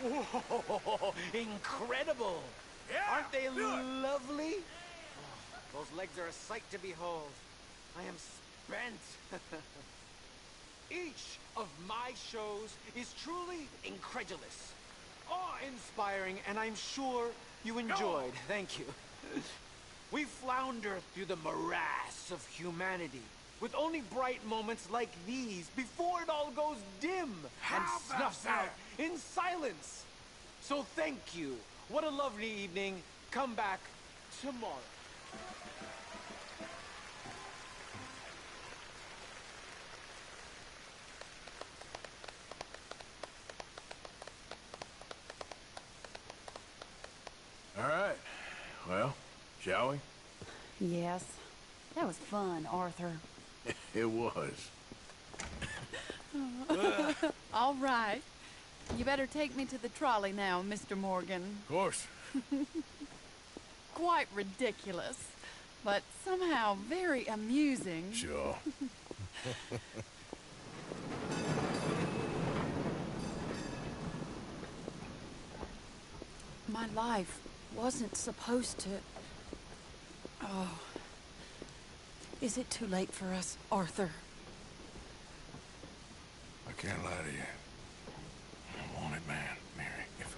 Whoa, incredible! Aren't they lovely? Oh, those legs are a sight to behold. I am spent. Each of my shows is truly incredulous, awe-inspiring, and I'm sure you enjoyed. Thank you. We flounder through the morass of humanity, with only bright moments like these before it all goes dim and snuffs out in silence. So thank you. What a lovely evening. Come back tomorrow. All right. Well, shall we? Yes. That was fun, Arthur. It was. All right. You better take me to the trolley now, Mr. Morgan. Of course. Quite ridiculous, but somehow very amusing. Sure. My life wasn't supposed to... Oh. Is it too late for us, Arthur? can't lie to you. I'm a wanted man, Mary. If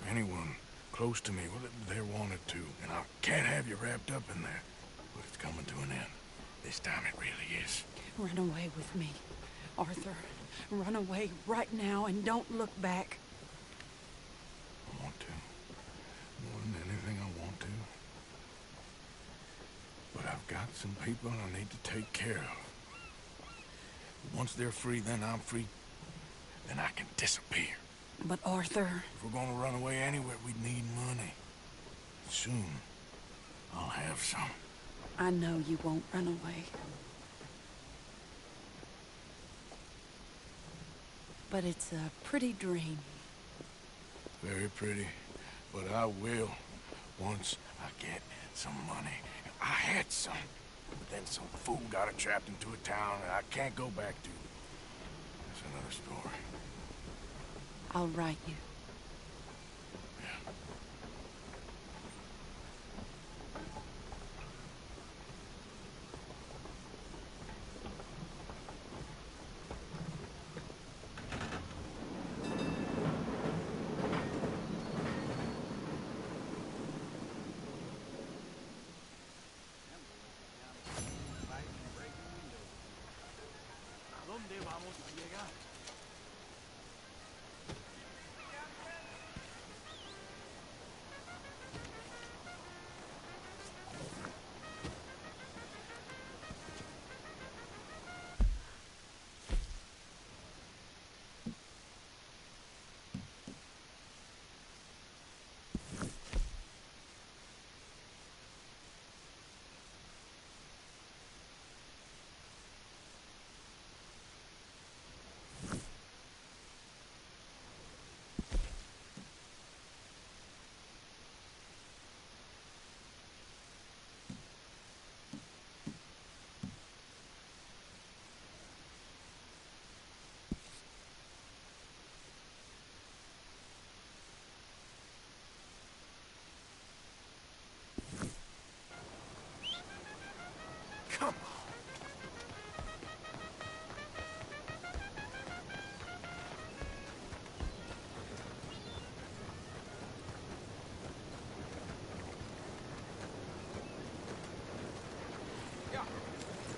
anyone close to me, well, they're wanted too. And I can't have you wrapped up in there. But it's coming to an end. This time it really is. Run away with me, Arthur. Run away right now and don't look back. I want to. More than anything, I want to. But I've got some people I need to take care of. Once they're free, then I'm free. Then I can disappear. But Arthur... If we're gonna run away anywhere, we need money. Soon, I'll have some. I know you won't run away. But it's a pretty dream. Very pretty. But I will, once I get some money. I had some. But then some fool got it trapped into a town that I can't go back to. That's another story. I'll write you.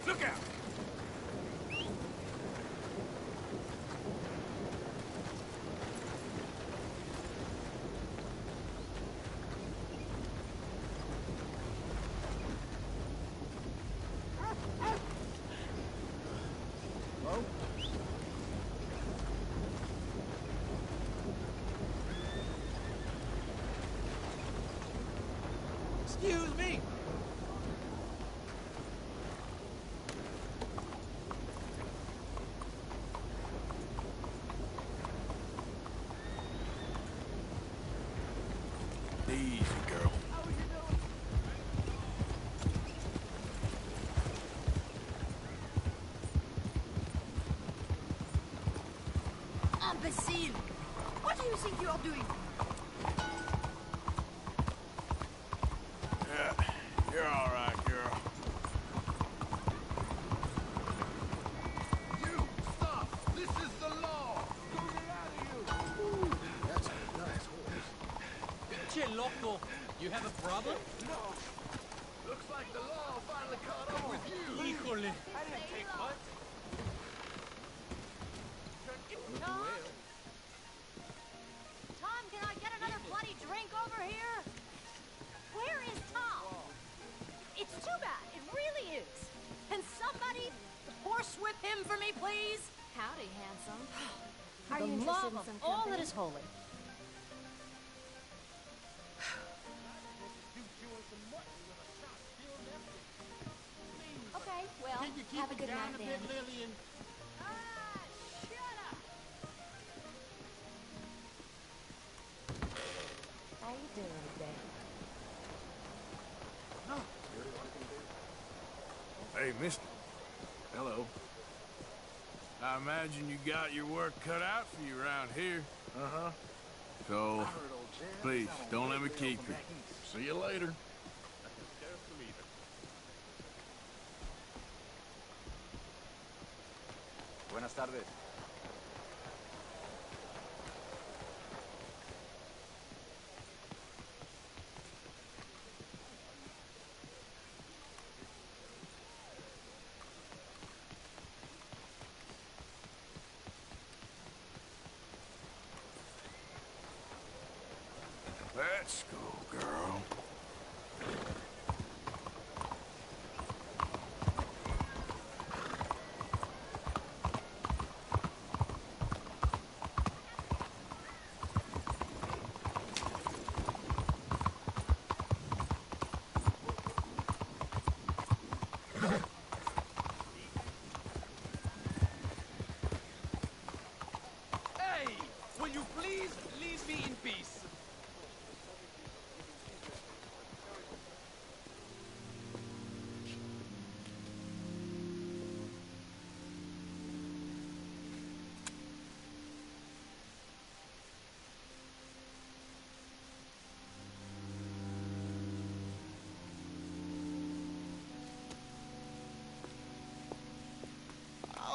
Look out! Hello? Excuse me! Easy, girl. Imbecile! What do you think you are doing? Yeah, you're all right, girl. You! Stop! This is the law! Get out of here! Ooh, that's a nice horse. Che loco! You have a problem? No! Looks like the law finally caught up with you! Híjole! I didn't take much. Tom? Tom, can I get another bloody drink over here? Where is Tom? It's too bad. It really is. Can somebody horsewhip him for me, please? Howdy, handsome. Are For you the interested love in of some all company? that is holy. Okay, well, have a good night then. Lillian? How you doing today? Hey, mister. Hello. I imagine you got your work cut out for you around here. Uh-huh. So, please, don't let me keep you. See you later. Buenas tardes. Let's go, girl. Hey! Will you please leave me in peace?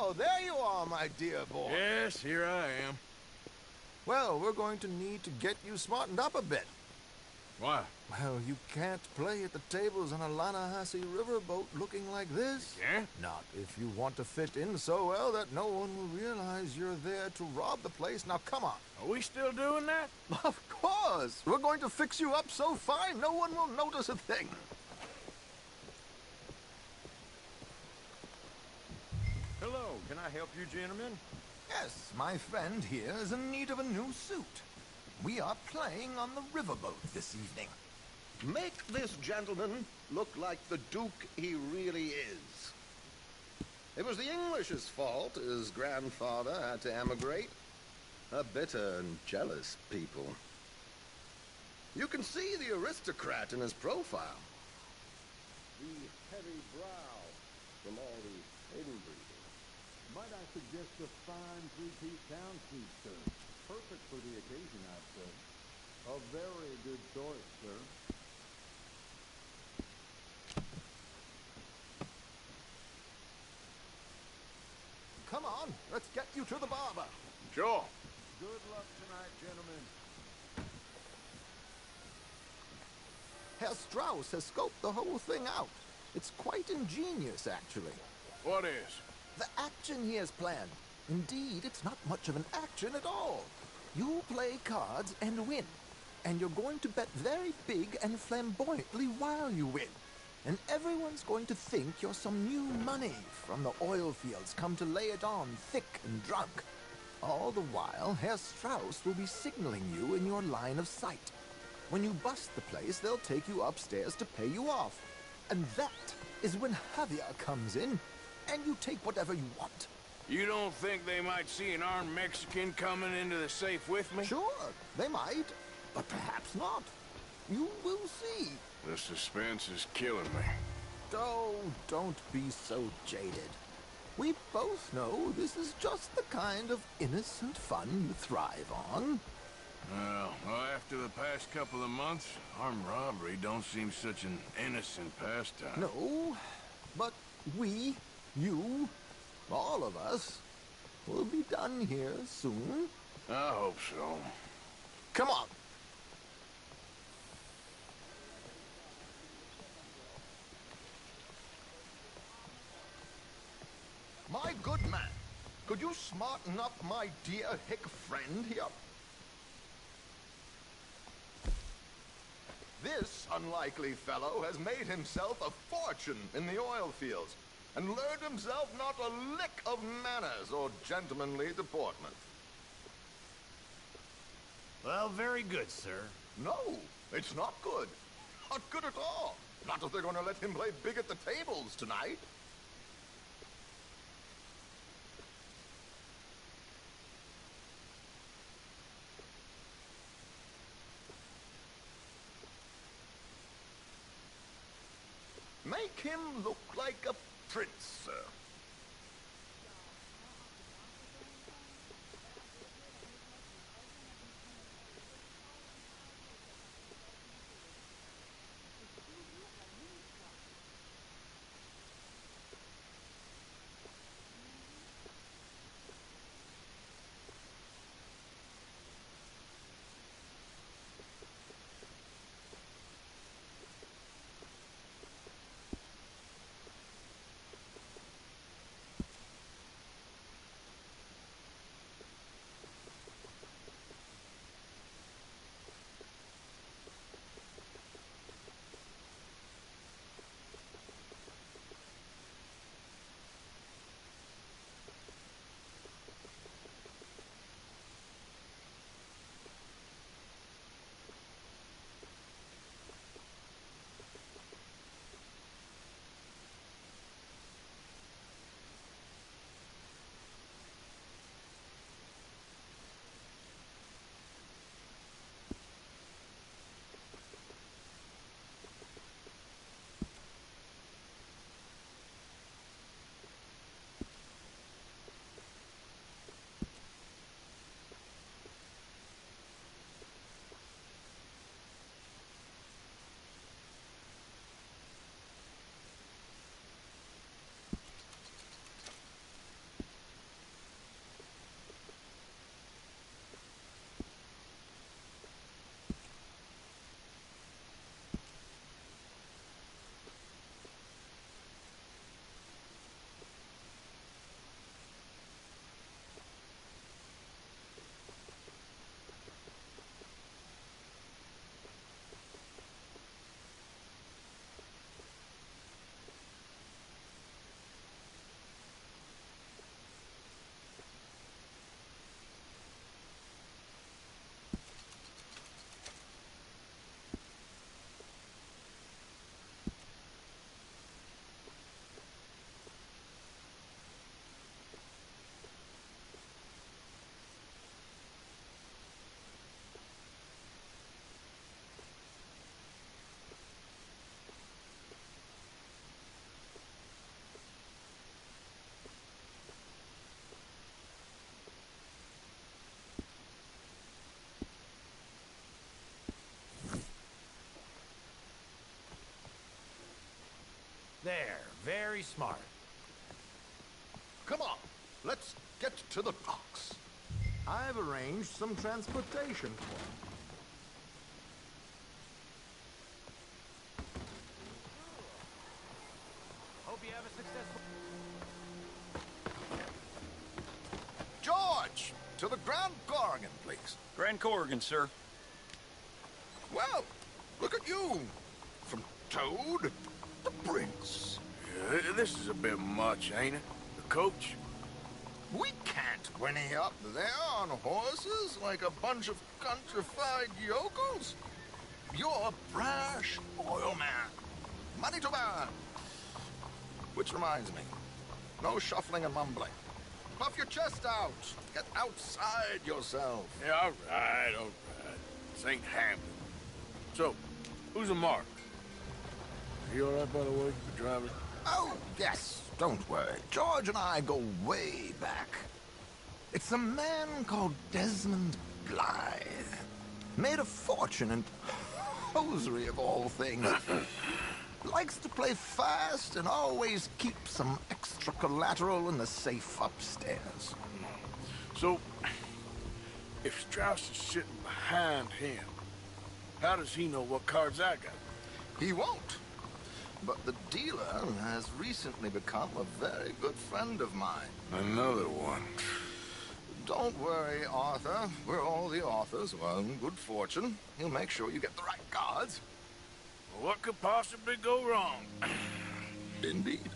Oh, there you are, my dear boy. Yes, here I am. Well, we're going to need to get you smartened up a bit. Why? Well, you can't play at the tables on a Lannahechee riverboat looking like this. Yeah? Not if you want to fit in so well that no one will realize you're there to rob the place. Now, come on. Are we still doing that? Of course. We're going to fix you up so fine no one will notice a thing. Hello, can I help you, gentlemen? Yes, my friend here is in need of a new suit. We are playing on the riverboat this evening. Make this gentleman look like the Duke he really is. It was the English's fault his grandfather had to emigrate. A bitter and jealous people. You can see the aristocrat in his profile. The heavy brow from all the inbreeding. Might I suggest a fine three-piece town suit, sir? Perfect for the occasion, I'd say. A very good choice, sir. Come on, let's get you to the barber. Sure. Good luck tonight, gentlemen. Herr Strauss has scoped the whole thing out. It's quite ingenious, actually. What is? The action he has planned. Indeed, it's not much of an action at all. You play cards and win. And you're going to bet very big and flamboyantly while you win. And everyone's going to think you're some new money from the oil fields come to lay it on thick and drunk. All the while, Herr Strauss will be signaling you in your line of sight. When you bust the place, they'll take you upstairs to pay you off. And that is when Javier comes in, and you take whatever you want. You don't think they might see an armed Mexican coming into the safe with me? Sure, they might, but perhaps not. You will see. The suspense is killing me. Oh, don't be so jaded. We both know this is just the kind of innocent fun you thrive on. Well, after the past couple of months, armed robbery don't seem such an innocent pastime. No, but we, you, all of us, will be done here soon. I hope so. Come on. My good man, could you smarten up my dear hick friend here? This unlikely fellow has made himself a fortune in the oil fields and learned himself not a lick of manners or gentlemanly deportment. Well, very good, sir. No, it's not good. Not good at all. Not if they're going to let him play big at the tables tonight. Make him look like a prince, sir. Very smart. Come on, let's get to the docks. I've arranged some transportation for you. Hope you have a successful... George, to the Grand Corrigan, please. Grand Corrigan, sir. Well, look at you. From Toad to Prince. Yeah, this is a bit much, ain't it? The coach? We can't whinny up there on horses like a bunch of countrified yokels. You're a brash oil man. Money to burn. Which reminds me, no shuffling and mumbling. Puff your chest out. Get outside yourself. Yeah, all right. This ain't Hampton. So, who's a mark? You all right, by the way, the driver? Oh, yes. Don't worry. George and I go way back. It's a man called Desmond Blythe. Made a fortune in hosiery of all things. Likes to play fast and always keep some extra collateral in the safe upstairs. So, if Strauss is sitting behind him, how does he know what cards I got? He won't. But the dealer has recently become a very good friend of mine. Another one. Don't worry, Arthur. We're all the authors of our good fortune. He'll make sure you get the right cards. Well, what could possibly go wrong? Indeed.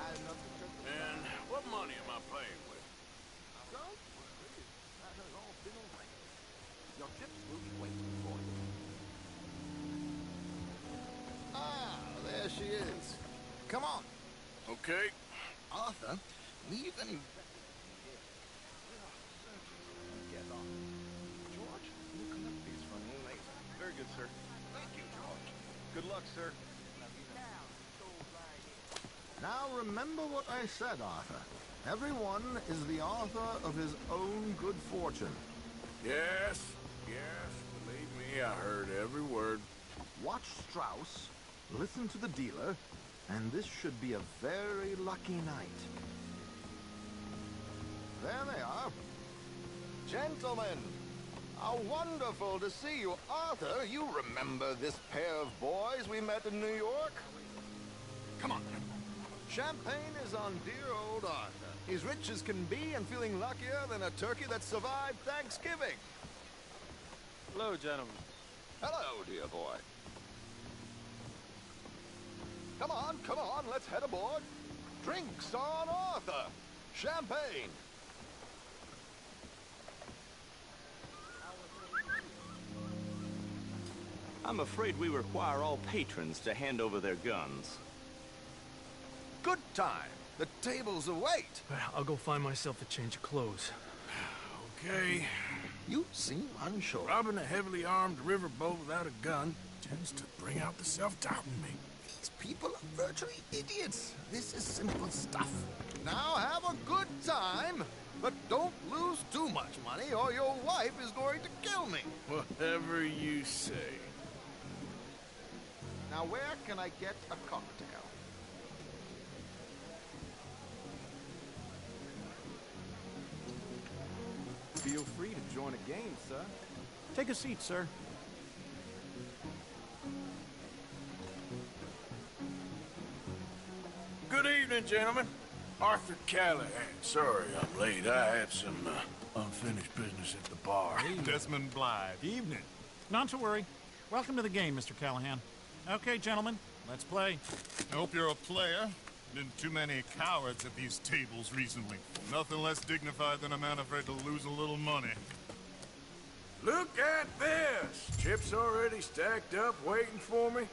And what money am I playing with? Don't worry. That has all been arranged. Your chips will be waiting for you. Ah, there she is. Come on. Okay. Arthur, leave any... Get on. George, we'll collect these from you later. Very good, sir. Thank you, George. Good luck, sir. Now remember what I said, Arthur. Everyone is the author of his own good fortune. Yes. Believe me, I heard every word. Watch Strauss, listen to the dealer, and this should be a very lucky night. There they are. Gentlemen, how wonderful to see you. Arthur, you remember this pair of boys we met in New York? Come on. Champagne is on dear old Arthur. He's rich as can be and feeling luckier than a turkey that survived Thanksgiving. Hello, gentlemen. Hello, dear boy. Come on, let's head aboard. Drinks on Arthur. Champagne. I'm afraid we require all patrons to hand over their guns. Good time. The tables await. I'll go find myself a change of clothes. Okay. You seem unsure. Robbing a heavily armed riverboat without a gun tends to bring out the self-doubt in me. These people are virtually idiots. This is simple stuff. Now have a good time, but don't lose too much money or your wife is going to kill me. Whatever you say. Now where can I get a cocktail? Feel free to join a game, sir. Take a seat, sir. Good evening, gentlemen. Arthur Callahan. Sorry I'm late. I had some unfinished business at the bar. Desmond Blythe. Evening. Not to worry. Welcome to the game, Mr. Callahan. Okay, gentlemen, let's play. I hope you're a player. Been too many cowards at these tables recently. Nothing less dignified than a man afraid to lose a little money. Look at this! Chips already stacked up, waiting for me.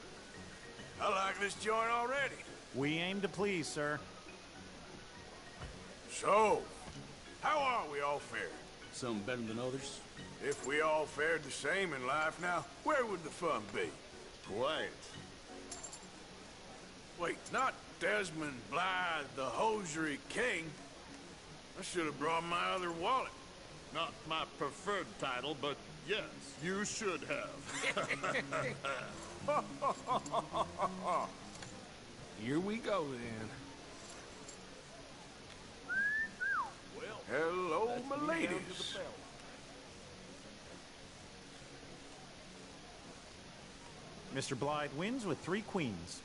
I like this joint already. We aim to please, sir. So, how are we all fared? Some better than others. If we all fared the same in life now, where would the fun be? Quiet. Wait, not Desmond Blythe, the hosiery king. I should have brought my other wallet. Not my preferred title, but yes, you should have. Here we go, then. Well, hello, my ladies. Mr. Blythe wins with 3 queens.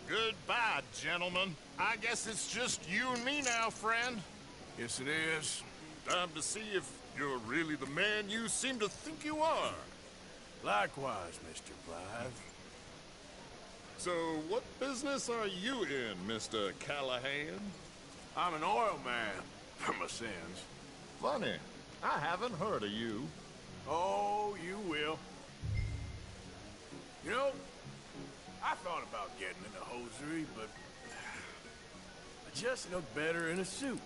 Goodbye, gentlemen. I guess it's just you and me now, friend. Yes, it is. Time to see if you're really the man you seem to think you are. Likewise, Mr. Blythe. So, what business are you in, Mr. Callahan? I'm an oil man, for my sins. Funny. I haven't heard of you. Oh, you will. You know, I thought about getting into hosiery, but I just look better in a suit.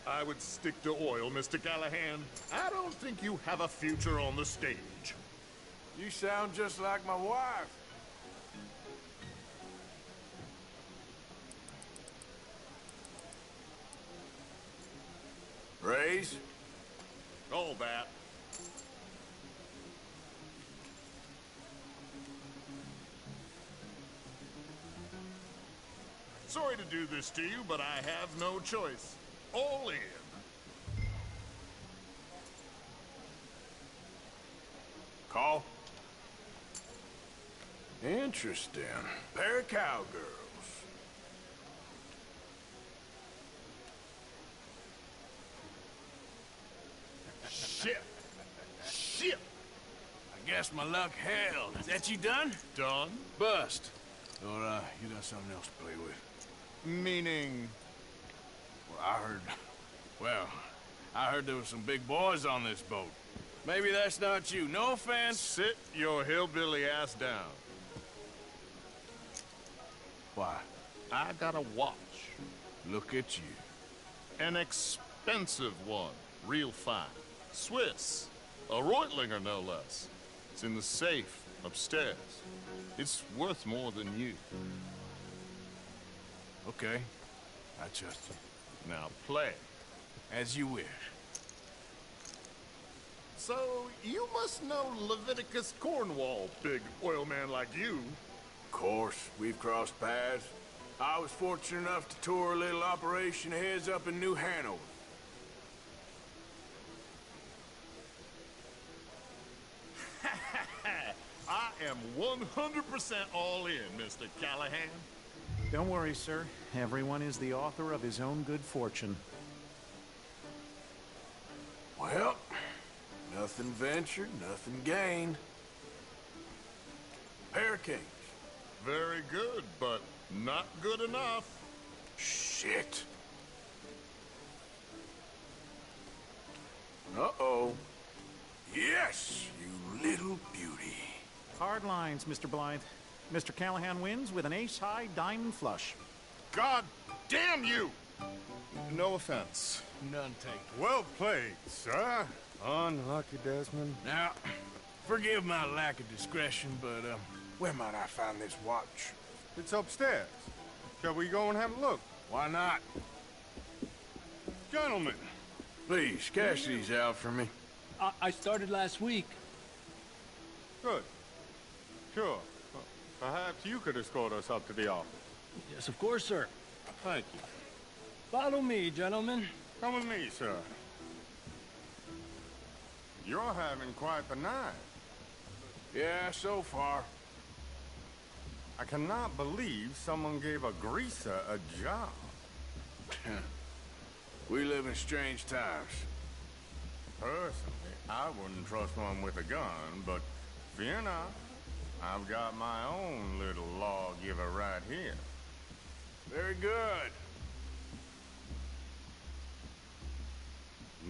I would stick to oil, Mr. Callahan. I don't think you have a future on the stage. You sound just like my wife. Raise? All that. Sorry to do this to you, but I have no choice. All in. Call? Interesting. Pair of cowgirls. Shit. Shit. I guess my luck held. Is that you done? Done? Bust. Or, you got something else to play with? Meaning? Well, I heard there was some big boys on this boat. Maybe that's not you. No offense. Sit your hillbilly ass down. Why? I got a watch. Look at you. An expensive one. Real fine. Swiss. A Reutlinger, no less. It's in the safe upstairs. It's worth more than you. Okay. I trust you. Now play. As you wish. So, you must know Leviticus Cornwall, big oil man like you. Of course, we've crossed paths. I was fortunate enough to tour a little operation of his up in New Hanover. I am 100% all in, Mr. Callahan. Don't worry, sir. Everyone is the author of his own good fortune. Well, nothing ventured, nothing gained. Pair of kings. Very good, but not good enough. Shit. Uh-oh. Yes, you little beauty. Hard lines, Mr. Blythe. Mr. Callahan wins with an ace-high diamond flush. God damn you! No offense. None taken. Well played, sir. Unlucky, Desmond. Now, forgive my lack of discretion, but, where might I find this watch? It's upstairs. Shall we go and have a look? Why not? Gentlemen. Please, cash these out for me. I started last week. Good. Sure. Perhaps you could escort us up to the office. Yes, of course, sir. Thank you. Follow me, gentlemen. Come with me, sir. You're having quite the night. Yeah, so far. I cannot believe someone gave a greaser a job. We live in strange times. Personally, I wouldn't trust one with a gun, but fear not. I've got my own little lawgiver right here. Very good.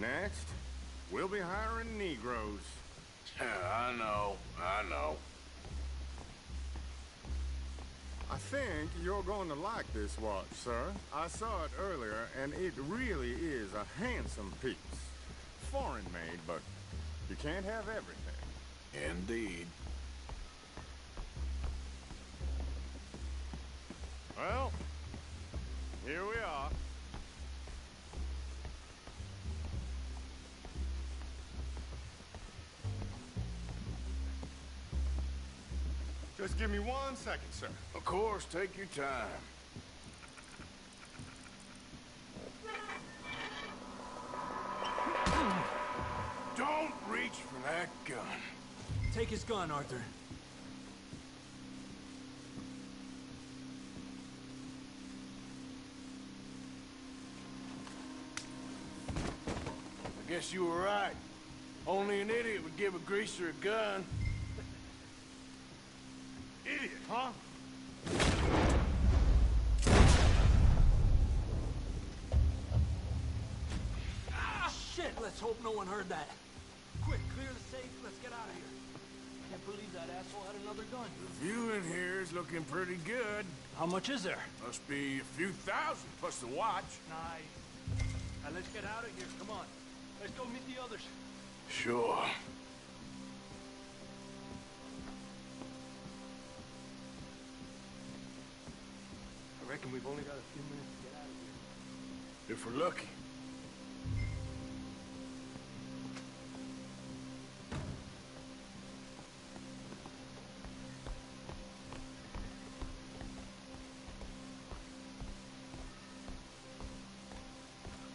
Next, we'll be hiring Negroes. I know. I think you're going to like this watch, sir. I saw it earlier, and it really is a handsome piece. Foreign made, but you can't have everything. Indeed. Well, here we are. Just give me 1 second, sir. Of course, take your time. Don't reach for that gun. Take his gun, Arthur. I guess you were right. Only an idiot would give a greaser a gun. Idiot, huh? Ah, shit! Let's hope no one heard that. Quick, clear the safe. Let's get out of here. Can't believe that asshole had another gun. The view in here is looking pretty good. How much is there? Must be a few thousand, plus the watch. Nice. Now let's get out of here. Come on. Let's go meet the others. Sure. I reckon we've only got a few minutes to get out of here. If we're lucky.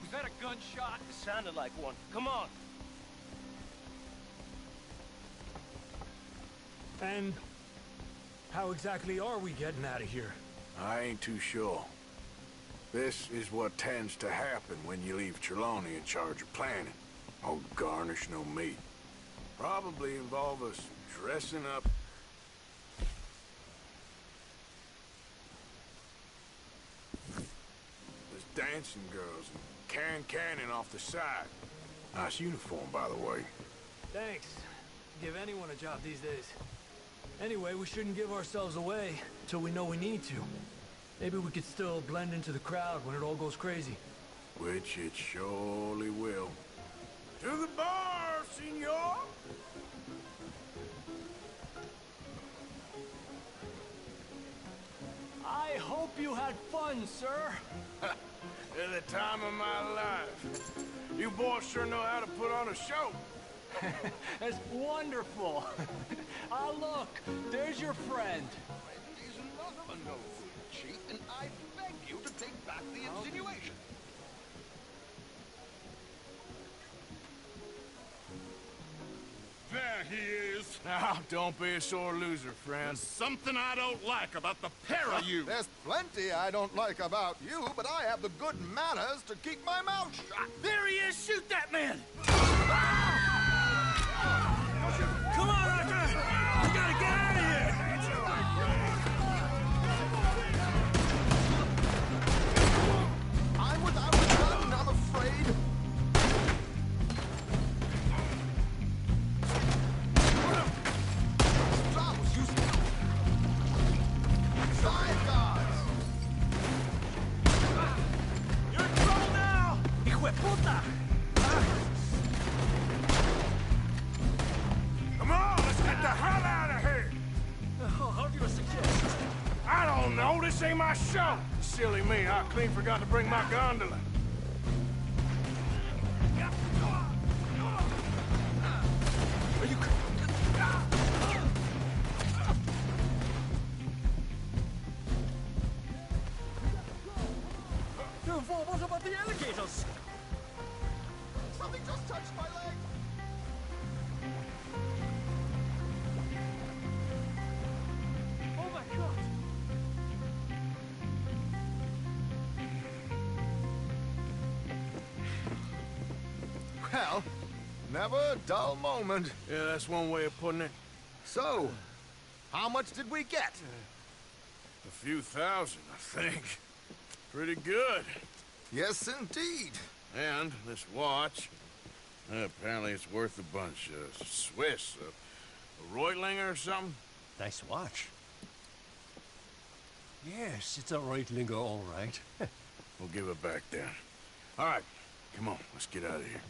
Was that a gunshot? It sounded like one. Come on. And how exactly are we getting out of here? I ain't too sure. This is what tends to happen when you leave Trelawney in charge of planning. Oh, garnish no meat. Probably involve us dressing up. There's dancing girls and cannon off the side. Nice uniform, by the way. Thanks. Give anyone a job these days. Anyway, we shouldn't give ourselves away till we know we need to. Maybe we could still blend into the crowd when it all goes crazy. Which it surely will. To the bar, senor! I hope you had fun, sir. At the time of my life. You boys sure know how to put on a show. That's wonderful. Ah, look, there's your friend. He's not a no good cheat, and I beg you to take back the insinuation. There he is. Now, don't be a sore loser, friend. There's something I don't like about the pair of you. There's plenty I don't like about you, but I have the good manners to keep my mouth shut. There he is! Shoot that man! Come on, Arthur! We gotta get out of here! I'm without a gun, I'm afraid. Strauss, you... Side guards! You're in trouble now! Hijo de puta! Come on, let's get the hell out of here! How do you suggest? I don't know, this ain't my show! Silly me, I clean forgot to bring my gondola. Are you... What about the alligators? Something just touched my leg! Oh my god! Well, never a dull moment. Yeah, that's one way of putting it. So, how much did we get? A few thousand, I think. Pretty good. Yes, indeed. And this watch, apparently it's worth a bunch. Swiss, a Reutlinger or something? Nice watch. Yes, it's a Reutlinger, all right. We'll give it back then. All right, come on, let's get out of here.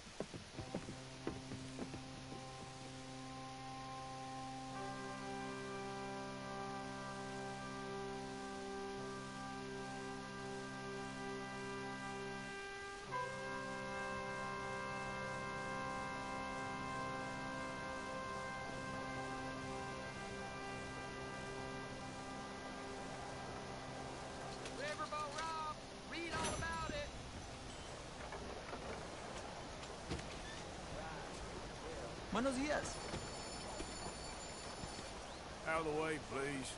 Buenos días. Out of the way, please.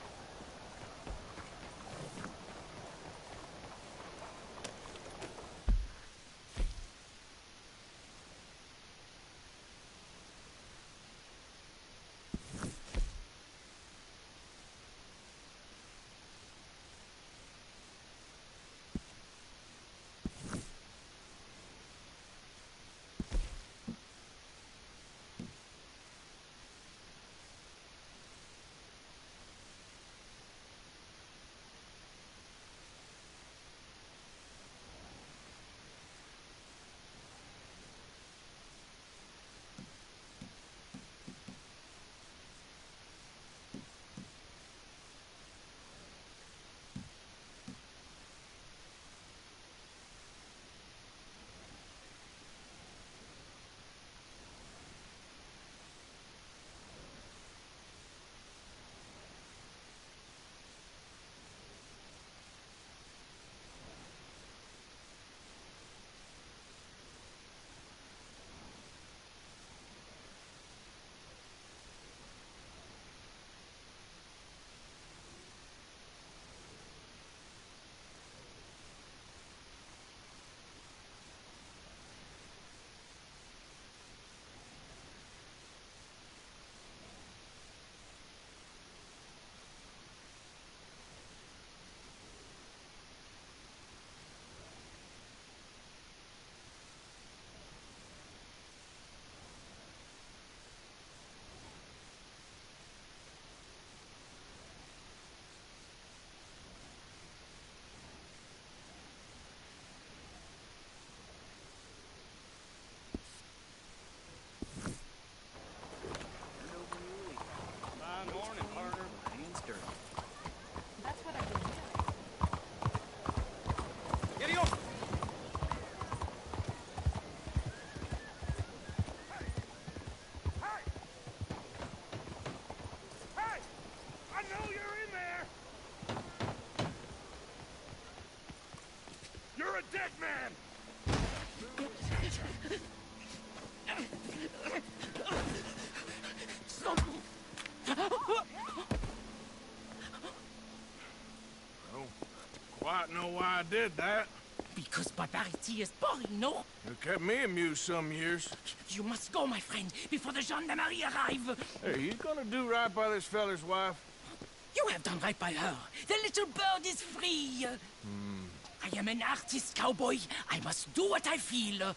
You're a dead man! Don't quite know why I did that. Because barbarity is boring, no? It kept me amused some years. You must go, my friend, before the gendarmerie arrive. Hey, you gonna do right by this feller's wife? You have done right by her. The little bird is free. I am an artist, cowboy. I must do what I feel.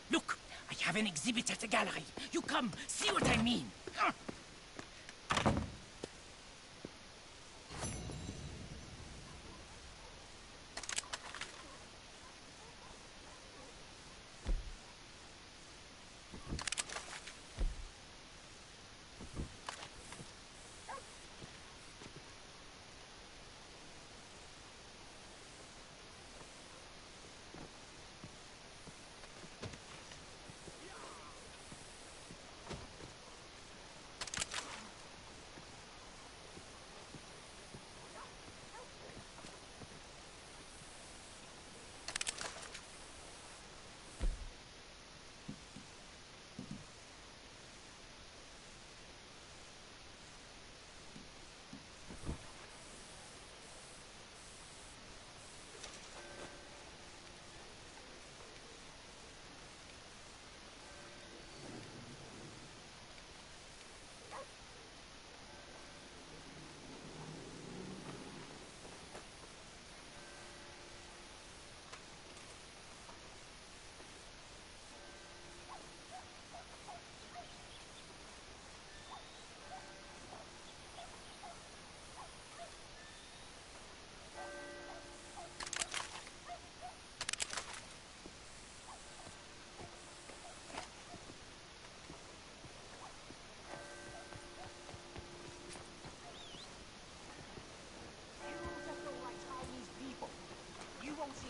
Look, I have an exhibit at the gallery. You come, see what I mean.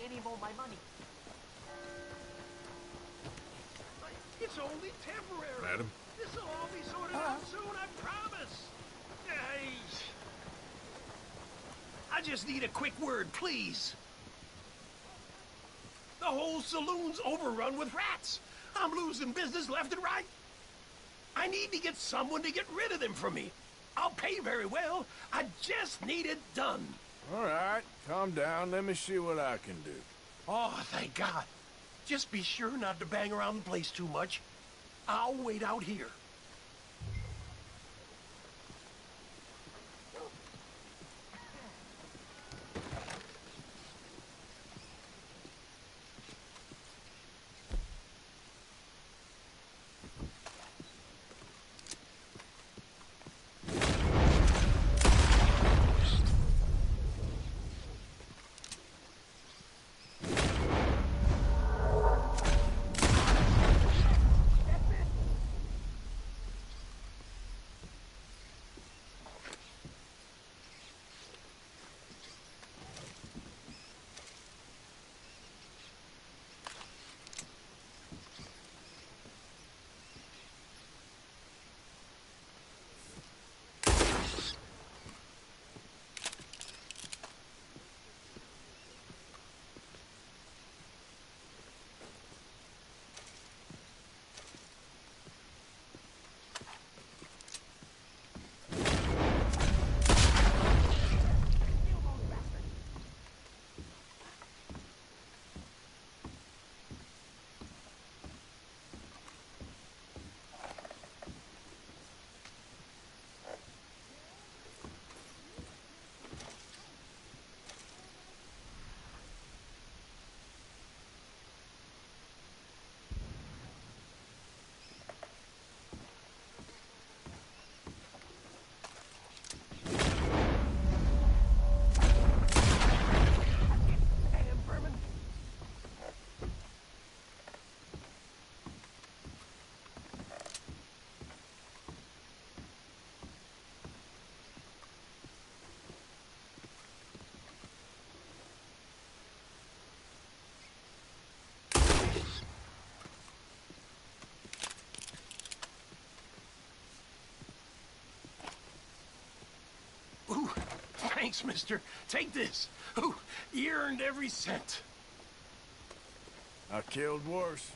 Any more my money. It's only temporary. Madam? This'll all be sorted out soon, I promise. Hey. I just need a quick word, please. The whole saloon's overrun with rats. I'm losing business left and right. I need to get someone to get rid of them from me. I'll pay very well. I just need it done. All right, calm down. Let me see what I can do. Oh, thank God. Just be sure not to bang around the place too much. I'll wait out here. Ooh, thanks, mister. Take this. Ooh, you earned every cent. I killed worse.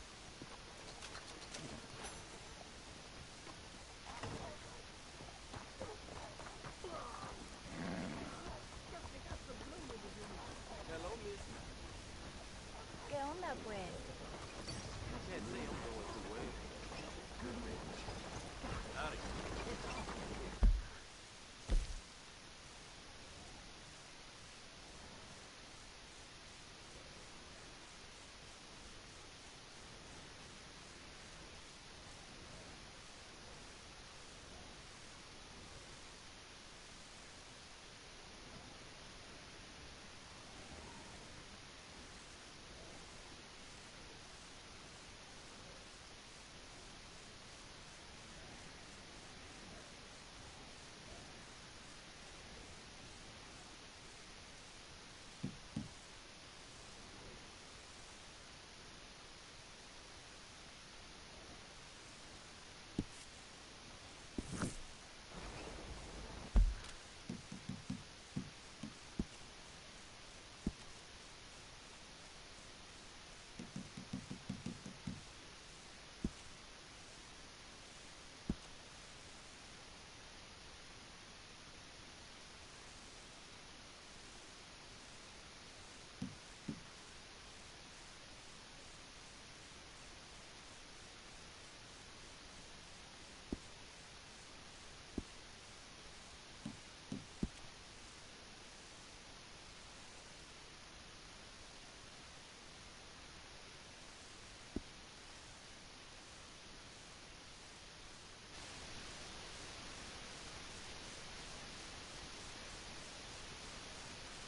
¿Qué onda, pues?